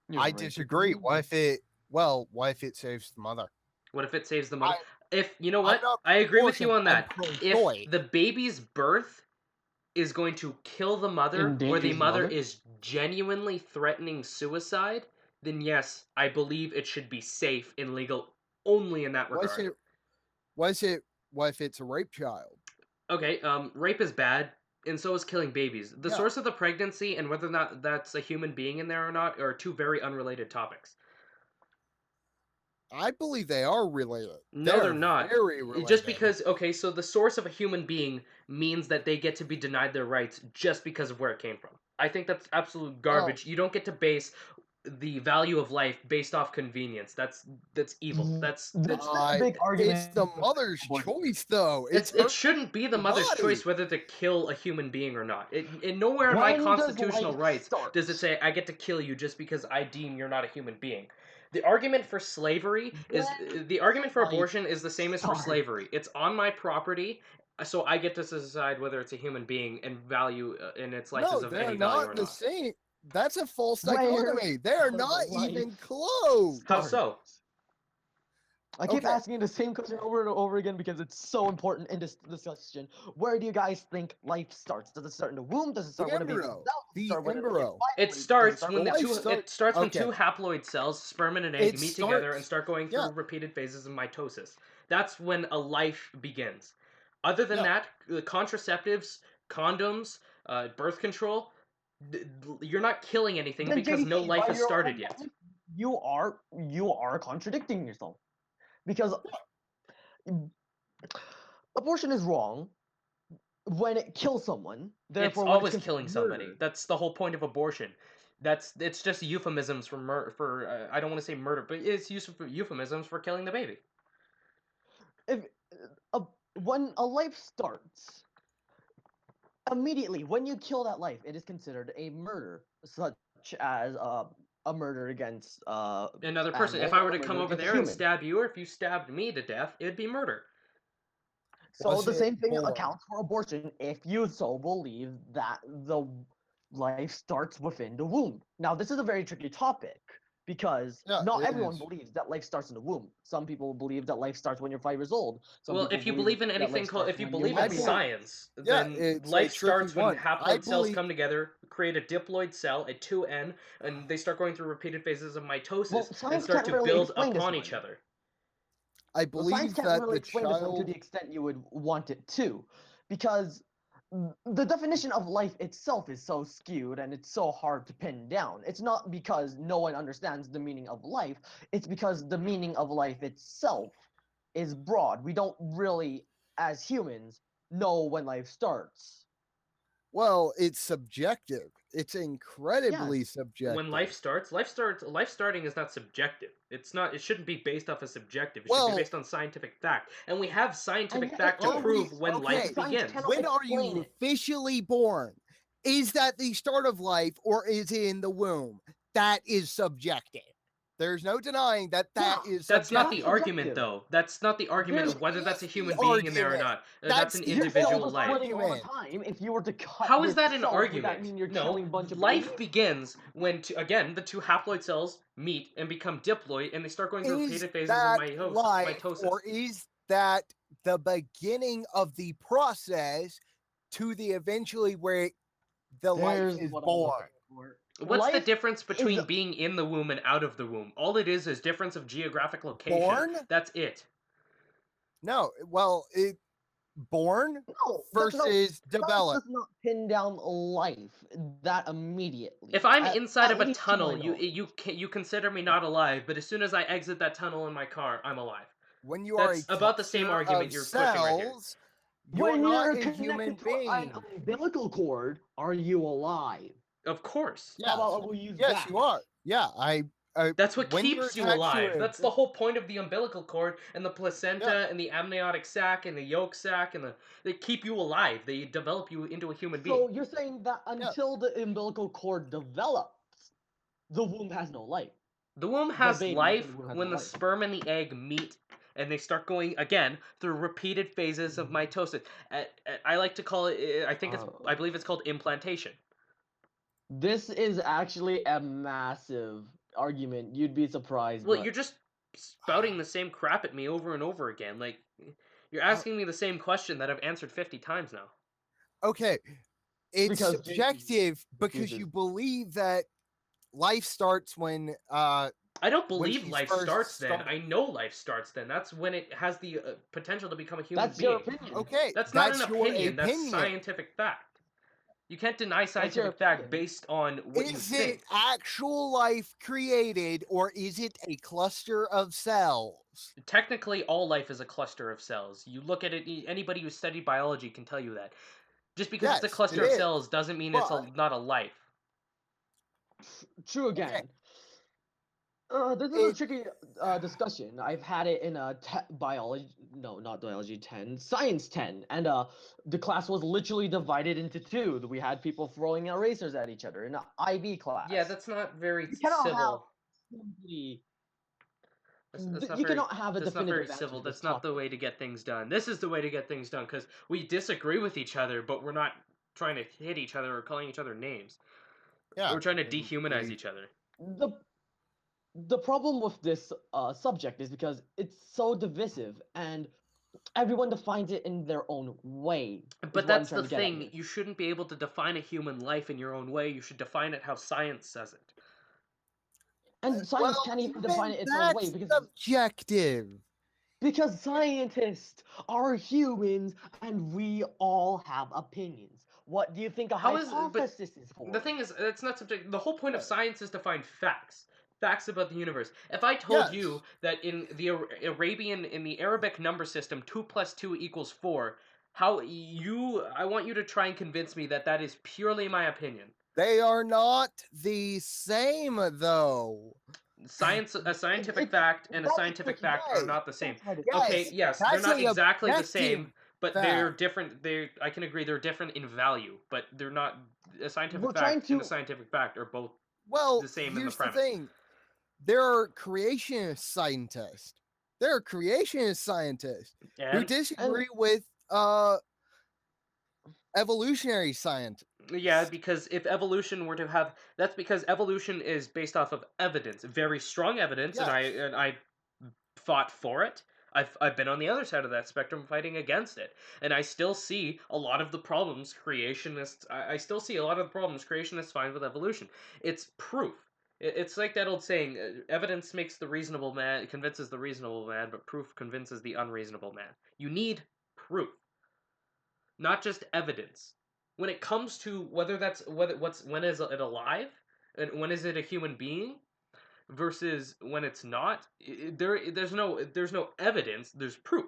You're I right to disagree. What if it what if it saves the mother? What if it saves the mother? I If you know I'm what, not I pro agree with you abortion. on I'm that. pro If choice. the baby's birth is going to kill the mother, or the Endangers the mother mother? is genuinely threatening suicide, then yes, I believe it should be safe and legal only in that Was regard. it? Was it? What if it's a rape child? Okay, rape is bad, and so is killing babies. The Yeah, source of the pregnancy and whether or not that's a human being in there or not are two very unrelated topics. I believe they are related. No, they're They're not. very Just related. because, okay, so the source of a human being means that they get to be denied their rights just because of where it came from. I think that's absolute Well, garbage. You don't get to base the value of life based off convenience. That's evil. This is a big it's argument the for mother's abortion. choice, though. It's It her shouldn't be the mother's body. choice whether to kill a human being or not. Nowhere in my When does constitutional life rights start? does it say I get to kill you just because I deem you're not a human being. The argument for slavery is When the does argument for life abortion is the same as for start? slavery. It's on my property, so I get to decide whether it's a human being and value and its life is No, of they're any value or not the not. same. That's a false Where dichotomy. They are does not life even close. How start? so? I keep Okay, asking the same question over and over again because it's so important in this discussion. Where do you guys think life starts? Does it start in the womb? Does it start the when a baby comes embryo. out? Does it The start when it gets embryo. It violated? Does it starts start when when the it Life two happens? start. it starts when Okay, two haploid cells, sperm and an egg, it meet together and starts. start going Yeah, through repeated phases of mitosis. That's when a life begins. Other than yeah. that, contraceptives, condoms, birth control, you're not killing anything Then because no JDC, life by has your started own yet. logic, you are contradicting yourself because abortion is wrong when it kills someone. It's Therefore, when it's always considered killing somebody. murder, That's the whole point of abortion. It's just euphemisms for I don't want to say murder, but it's used for euphemisms for killing the baby. if a, when a life starts, immediately when you kill that life, it is considered a murder, such as a murder against Another person. If animal I or were a to come murder over against a there and human. stab you, or if you stabbed me to death, it'd be murder. So Was the it same thing born? accounts for abortion if you so believe that the life starts within the womb. Now, this is a very tricky topic because Yeah, not it everyone is. believes that life starts in the womb. Some people believe that life starts when you're 5 years old. Some Well, people if you believe believe in that life anything called, starts if you when you're believe I in 1 year believe. old. science, Yeah, then it's a life tricky starts when one. I haploid cells believe. come together, create a diploid cell, a 2N, and they start going through repeated phases of mitosis Well, and science start can't to really build explain this upon each one. other. I Well, science believe can't that really the explain this one to child. the extent you would want it to, because the definition of life itself is so skewed and it's so hard to pin down. It's not because no one understands the meaning of life, it's because the meaning of life itself is broad. We don't really, as humans, know when life starts. Well, it's subjective. It's Yes. incredibly When subjective. life starting is not subjective. It's not. It shouldn't be based off of subjective. It should be Well, based on scientific fact, and we have And scientific yet it fact to are is. we prove when But life okay? science begins. cannot When are explain you it. officially born? Is that the start of life or is it in the womb? That is subjective. There's no denying that Yeah, that is That's not that's the subjective. argument, subjective. though. That's not the argument There's of It whether that's a is the human being in there or argument. not. That's That's an the Your whole cells individual are life. splitting all the argument. time. If you were to cut How is that an yourself, would that argument? mean you're No, killing a bunch of life babies? begins when, again, the two haploid cells meet and become diploid, and they start going through Is repeated phases of that life mitosis. or is that the beginning of the process to the eventually where the life There's is what I'm born? looking for. What's the Life difference is between being in the womb and out of the womb? All it is difference of geographic location. Born? That's it. No. Well, it born no, versus science develop. does not pin down life that immediately. If I'm inside At of a least to my tunnel, knowledge. you consider me not alive, but as soon as I exit that tunnel in my car, I'm alive. When you are a That's about the same cluster argument of you're pushing right here. cells, you're When not you're a human connected to an being. umbilical cord, are you alive? Of course. How Yes. about we use Yes, that? you are. Yeah, That's what when you're keeps you attached to alive. a That's the whole point of the umbilical cord and the yeah, placenta and the amniotic sac and the yolk sac and they keep you alive. They develop you into a human being. So you're saying that yeah. until the umbilical cord develops, the womb has no life. The womb The has baby within life the womb has no when the life. sperm and the egg meet and they start going again through repeated phases of mitosis. I like to call it. I believe it's called implantation. This is actually a massive argument. You'd be surprised, Well, but you're just spouting the same crap at me over and over again. Like you're Uh, asking me the same question that I've answered 50 times now. okay. It's Because subjective because refuses. you believe that life starts when I don't when believe she's life first starts then. started. I know life starts then. That's when it has the potential to become a human That's your being. opinion. Okay, That's not an that's your opinion. That's opinion. scientific fact. You can't deny That's your scientific fact opinion. based on what you Is it think. actual life created or is it a cluster of cells? Technically, all life is a cluster of cells. You look at it, anybody who studied biology can tell you that. Just because it's a Yes, it cluster of is. cells doesn't mean it's But not a life. True okay, again. This is a it tricky discussion. I've had it in a biology, no, not biology 10, science 10, and the class was literally divided into two. We had people throwing erasers at each other in an IB Yeah, class. that's not very You cannot have civil. simply, That's not you very. cannot have a That's not very definitive answer civil. to this That's not the topic. way to get things done. This is the way to get things done because we disagree with each other, but we're not trying to hit each other or calling each other names. yeah, We're trying to and dehumanize we each other. The the problem with this subject is because it's so divisive and everyone defines it in their own way. Is But what I'm that's trying the to get at thing. here. You shouldn't be able to define a human life in your own way. You should define it how science says it. And science well, can't even define even it its own way that's subjective. because scientists are humans and we all have opinions. What do you think a How is but hypothesis is the for? thing is it's not subject. The whole point of Uh, science is to find facts. Facts about the universe. If I told you yes, that in the in the Arabic number system, 2 plus 2 equals 4, how you I want you to try and convince me that that is purely my opinion. they are not the same though. Science, a scientific It's fact and a that's a scientific tricky fact are Hey, not the same. that's why it's Okay, yes, tricky. yes, they're that's not a exactly the objective same, but they're fact. different. They I can agree they're different in value, but they're not a scientific We're trying fact and a to scientific fact are both Well, the same in the here's the premise. thing. There are creationist scientists. There are creationist scientists who And and disagree with evolutionary scientists. yeah, because if evolution were to have that's because evolution is based off of evidence, very strong evidence, and Yes. I fought for it. I've been on the other side of that spectrum fighting against it. And I still see a lot of the problems creationists I still see a lot of the problems creationists find with evolution. It's proof. It's like that old saying, evidence makes the reasonable man convinces the reasonable man, but proof convinces the unreasonable man. You need proof, not just evidence. When it comes to whether that's whether what's when is it alive and when is it a human being, versus when it's not, there's no evidence, there's proof.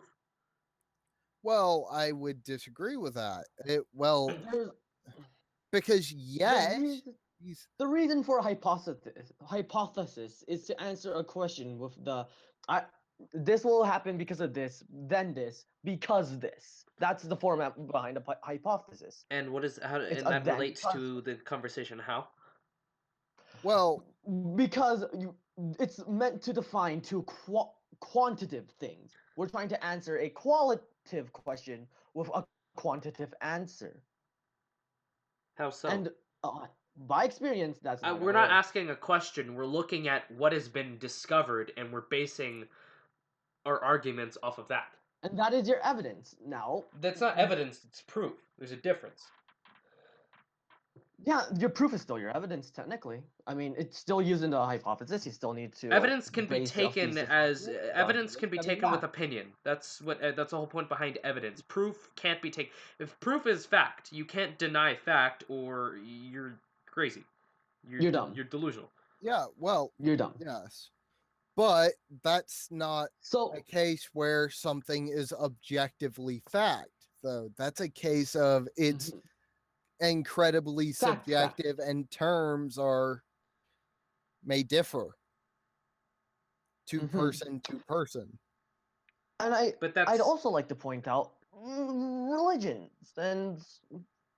Well, I would disagree with that. there's Because the yes, reason he's the reason for a hypothesis is to answer a question with the I this will happen because of this, then this, because this. That's the format behind a hypothesis. And what is how It's and a that then relates because to the conversation how. well, because it's meant to define two quantitative things. We're trying to answer a qualitative question with a quantitative answer. How so? And by experience, that's not going We're to not work. asking a question, we're looking at what has been discovered and we're basing our arguments off of that. And that is your evidence. Now, That's not evidence, it's proof. There's a difference. yeah, your proof is still your evidence, technically. I mean, it's still using the hypothesis. You still need to Evidence can be base a taken thesis as on it, the evidence arguments can be coming taken with back. opinion. That's the whole point behind evidence. Proof can't be taken. If proof is fact, you can't deny fact, or you're crazy. You're dumb. You're delusional. yeah, well, You're dumb. yes. But that's not a So, case where something is objectively fact, though. That's a case of it's mhm, incredibly fact. subjective and terms are may differ Hmm. to person. And But I'd that's also like to point out religions and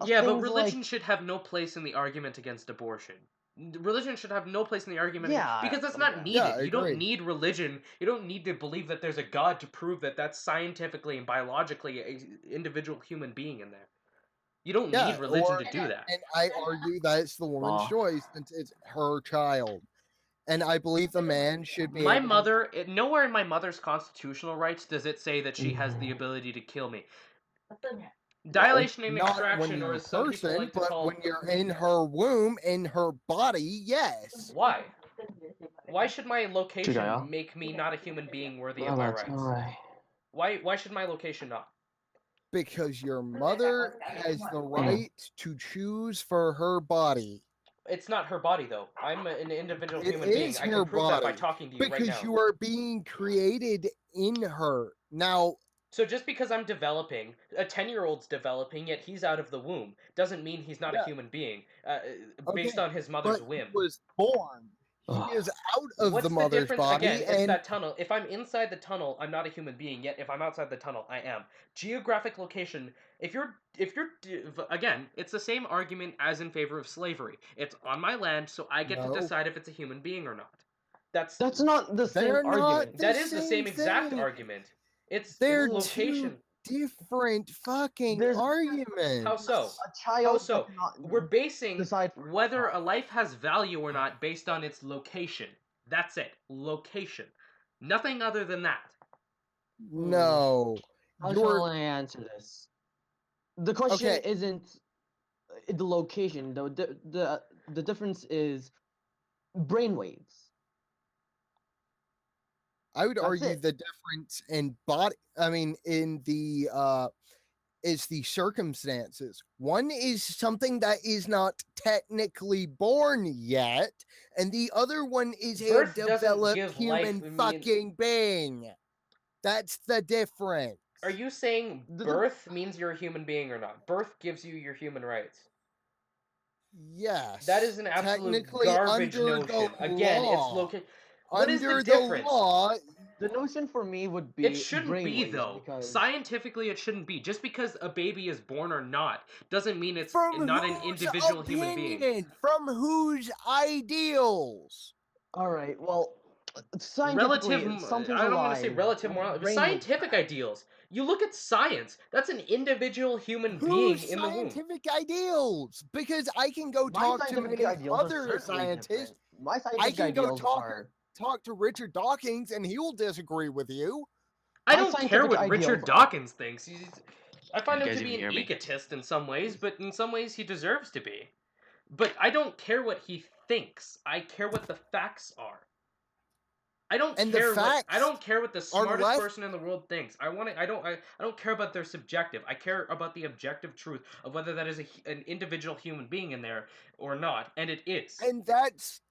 yeah, but things like, religion should have no place in the argument against abortion. Religion should have no place in the argument yeah, because that's I not guess. Yeah, needed. I You don't agree. need religion. You don't need to believe that there's a god to prove that that's scientifically and biologically a individual human being in there. You don't need Yeah, religion or to do that. and I argue that it's the woman's Uh, choice since it's her child. And I believe the man should be My able to mother, nowhere in my mother's constitutional rights does it say that she has the mhm. ability to kill me. Dilation and Not when extraction, or you're a as some people person, like to but call. when you're in her womb, in her body, yes. Why? Why should my Chugaya. location make me not a human being worthy of my rights? Why should my location not? Because your mother has the right to choose for her body. It's not her body, though. I'm an individual It human being. is I her can prove that by body talking to you right because now. you are being created in her. Now, So just because I'm developing, a 10-year-old's developing, yet he's out of the womb, doesn't mean he's not a yeah, human being, based okay, on his mother's but he whim. was born. He is out of the What's the mother's difference? Again, body, it's and that tunnel. If I'm inside the tunnel, I'm not a human being. Yet if I'm outside the tunnel, I am. Geographic location. If you're again, it's the same argument as in favor of slavery. It's on my land, so I get to no, decide if it's a human being or not. That's That's not the same they're not argument. the that is the same same exact thing. argument. It's They're two location. different fucking There's How arguments. so? a How child that so? cannot We're basing decide for whether himself. a life has value or not based on its location. That's it. Location. Nothing other than that. No, How you're shall I answer this? The question okay. isn't the location, though. The difference is brainwaves. I would That's argue it. the difference in body. I mean, in the is the circumstances. One is something that is not technically born yet, and the other one is a Birth doesn't developed give life. human I mean, fucking being. That's the difference. are you saying The birth means you're a human being or not? Birth gives you your human rights. That Yes, is an absolute technically garbage under the notion. Again, it's law. location. What is the Under the difference? law, the notion for me would It be shouldn't be, brainwaves though. because Scientifically, it shouldn't be. Just because a baby is born or not doesn't mean it's from not an whose individual human being. opinion? From whose ideals? all right, well, Relative, scientifically, if something's I don't want to say alive relative when moral, brainwaves scientific happen. ideals. You look at science, that's an individual human being Whose in the womb. scientific ideals? Because I can go My talk to scientific many ideals are other certainly scientists. different. My I scientific can go ideals are talk to Richard Dawkins, and he will disagree with you. I my don't care scientific what ideals Richard are Dawkins thinks. I find You him guys to even be an hear me? egotist in some ways, but in some ways he deserves to be. But I don't care what he thinks. I care what the facts are. And the I facts don't care what the are smartest left. person in the world thinks. I don't care about their subjective. I care about the objective truth of whether that is an individual human being in there or not, and it is. And that's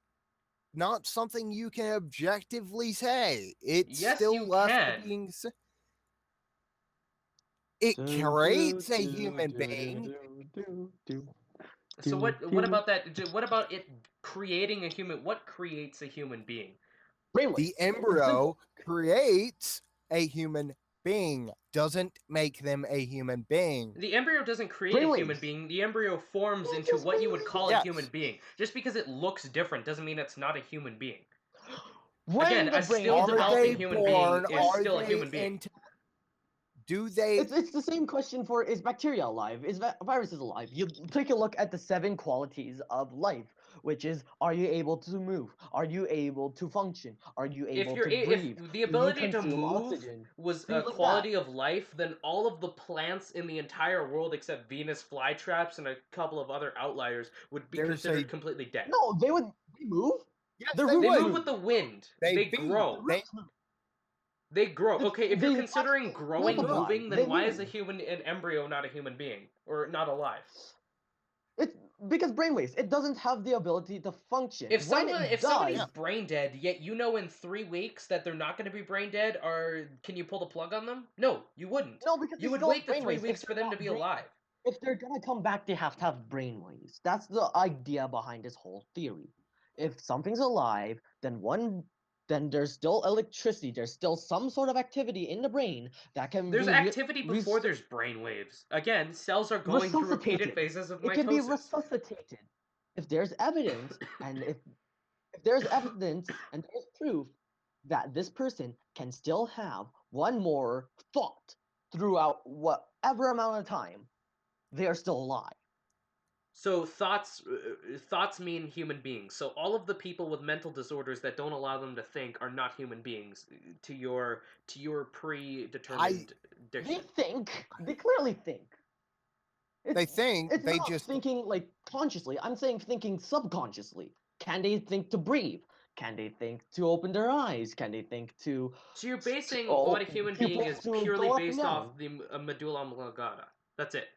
not something you can objectively say. It's Yes, you still left can. being. It creates a human being. So what about that? What about it creating a human? What creates a human being? brainwaves. The It's embryo simple. creates a human being, doesn't make them a human being. The embryo doesn't create a human Brainwaves. being. The embryo forms It's into just what you would call a Yes. human being. Just because it looks different doesn't mean it's not a human being. When Again, the a brain still is Are they developing active, human being born? is Are still a they human being. do they? it's the same question for is bacteria alive? Is viruses alive? You take a look at the 7 qualities of life, which is are you able to move? Are you able to function? Are you able to If breathe? the Do you ability to consume move oxygen? was a Things like that. quality of life, then all of the plants in the entire world except Venus flytraps and a couple of other outliers would be There's considered a completely dead. No, they move. yes, The they They roots would. move move. with the wind. They They feed. grow. They They grow. It's, Okay, if you're they considering growing multiply. moving, They then why is move. an embryo not a human being or not alive? It's because brainwaves. It doesn't have the ability to function. When it Somebody's does, brain dead, yet you know in 3 weeks that they're not going to be brain dead, or can you pull the plug on them? No, you wouldn't. no, because You it's would still wait the three brainwaves. weeks for them to be alive. If they're gonna come back, they have to have brainwaves. That's the idea behind this whole theory. If something's alive, then there's still electricity. There's still some sort of activity in the brain that can There's be activity before there's brain waves. Again, cells are going through repeated resuscitated. phases of It can be mitosis. resuscitated. If there's evidence, and if there's evidence and there's proof that this person can still have one more thought throughout whatever amount of time, they are still alive. So thoughts mean human beings. So all of the people with mental disorders that don't allow them to think are not human beings to your I predetermined They diction. think. They clearly think. They think, it's they not just thinking like consciously. I'm saying thinking subconsciously. Can they think to breathe? Can they think to open their eyes? Can they think to So you're basing what oh, a human being pupils is to purely go up and based down? off the medulla oblongata. That's it.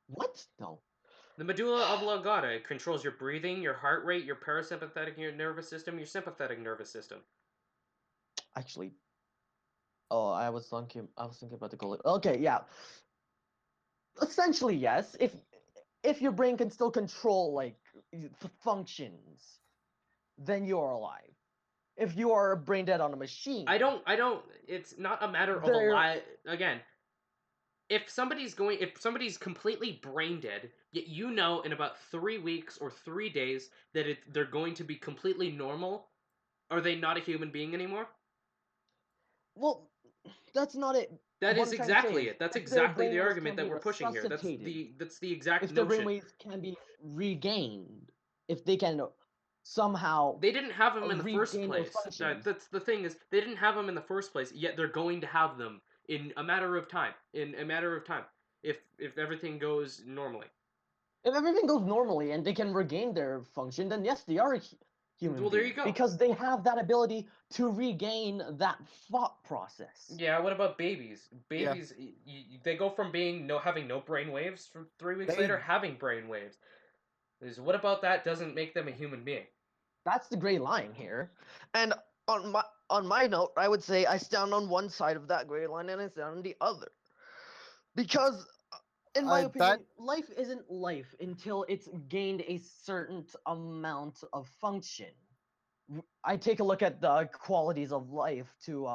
What? No. The medulla oblongata controls your breathing, your heart rate, your parasympathetic nervous system, your sympathetic nervous system. Actually, oh, I was thinking about the goal. Okay, yeah. Essentially, yes. If your brain can still control like functions, then you're alive. If you are brain dead on a machine, I don't it's not a matter of a there lie again. If somebody's completely brain dead, yet you know in about 3 weeks or 3 days that they're going to be completely normal, are they not a human being anymore? well, that's not it. That What is I'm trying to say exactly is, it. That's if their exactly the brainwaves argument can that be we're pushing here. resuscitated, That's the exact if their notion. brainwaves can be regained, if they can somehow They didn't have them in the first regain those place. functions, That's the thing is they didn't have them in the first place. Yet they're going to have them in a matter of time. In a matter of time, if everything goes normally. if everything goes normally and they can regain their function, then yes, they are human Well, there you beings go. because they have that ability to regain that thought process. Yeah. What about babies? yeah, Babies, they go from being no having no brain waves for 3 weeks they later having brain waves. What about that doesn't make them a human being? That's the gray line here. And on my note, I would say I stand on one side of that gray line and I stand on the other. Because in my that opinion, life isn't life until it's gained a certain amount of function. I take a look at the qualities of life to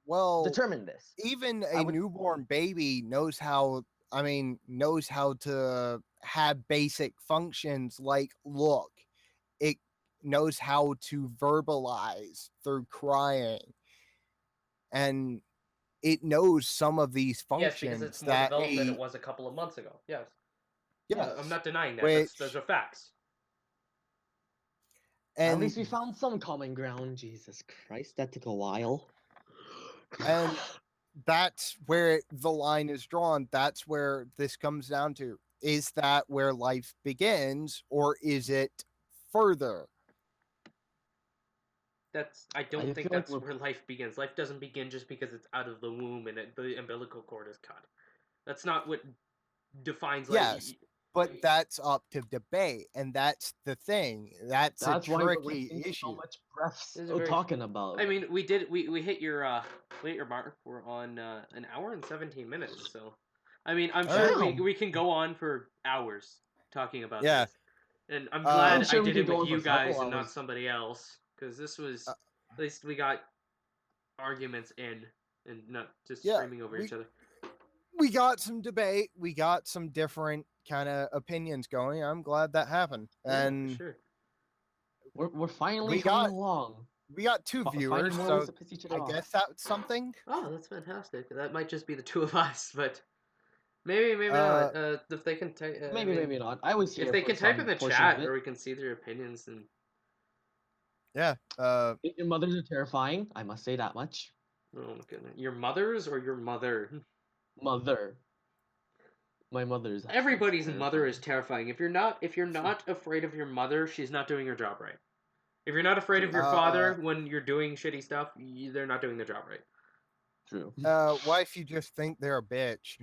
well, determine this. even I a would newborn baby knows how, I mean, knows how to have basic functions like look. It knows how to verbalize through crying, and it knows some of these Yes, because it's functions more that developed than it a was a couple of months ago. Yes. I'm yes, not denying that. Those which are facts. at and least we found some common ground. Jesus Christ, that took a while. and that's where the line is drawn. That's where this comes down to. Is that where life begins, or is it further? I don't I think feel like that's we're where life begins. Life doesn't begin just because it's out of the womb and the umbilical cord is cut. That's not what defines life. Yes, but that's up to debate, and that's the thing. That's a that's why we're tricky wasting so issue. much breaths This is a very. talking about I it. mean, we hit your mark. We're on an hour and 17 minutes. So, I mean, I'm All sure right. Damn. we can go on for hours talking about Yeah. this, and I'm I'm glad Uh, I sure we did could it go with on for you several guys and not hours. somebody else because this was uh, at least we got arguments in and not just yeah. screaming over We each other. we got some debate. We got some different kind of opinions going. I'm glad that happened, Yeah, for and sure. We're finally we coming got along, we got two finding viewers, more ways so to piss each I other off. guess that's something. Oh, that's fantastic. That might just be the two of us, but maybe Uh, not. If they can type, I Maybe, mean, maybe not. I was if here they for can type in some the portion of chat or it. we can see their opinions, then yeah. Your mothers are terrifying. I must say that much. oh my goodness, your mother's or your mother. Mother. My mother is actually Everybody's mother is terrifying. terrifying. If you're not afraid of your mother, she's not doing her job right. If you're not afraid of True. your father uh, when you're doing shitty stuff, they're not doing their job right. True. what if you just think they're a bitch?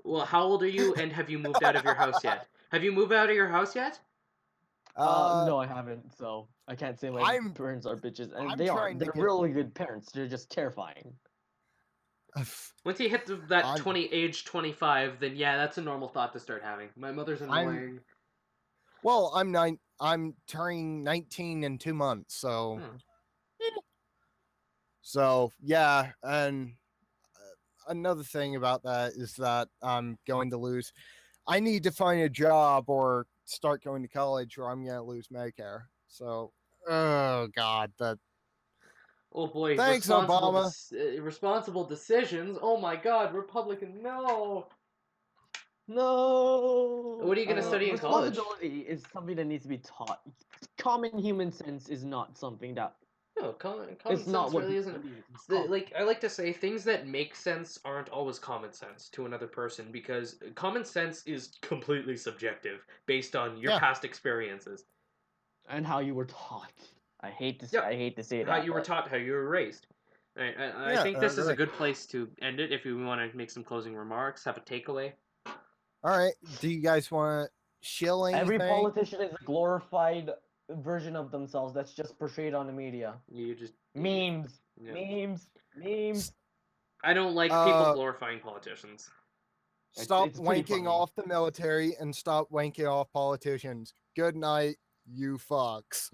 Well, how old are you, and have you moved out of your house yet? Have you moved out of your house yet? Uh, No, I haven't. So I can't say my I'm parents are bitches, and I'm they are. trying to They're get. really good parents. They're just terrifying. Once you hit that I'm 25, then yeah, that's a normal thought to start having. My mother's I'm annoying. well. I'm nine. I'm turning 19 in 2 months. So Hmm. yeah, and another thing about that is that I'm going to lose. I need to find a job or start going to college, or I'm going to lose Medicare. So, oh god, that. Oh boy, Thanks, Obama. responsible decisions. Oh my God, Republican, no. No. What are you gonna study in college? Responsibility is something that needs to be taught. Common human sense is not something that No, common It's not sense what really people isn't. believe. It's The, like I like to say, things that make sense aren't always common sense to another person because common sense is completely subjective based on your Yeah. past experiences. and how you were taught. Yep, I hate to say how that, you were but taught, how you were raised. I Yeah, think I this is a agree. good place to end it. If you want to make some closing remarks, have a takeaway. All right. Do you guys want to shill every anything? politician is a glorified version of themselves that's just portrayed on the media. You just, Memes, yeah. memes, memes. I don't like people Uh, glorifying politicians. Stop It's pretty wanking funny. off the military and stop wanking off politicians. Good night, you fucks.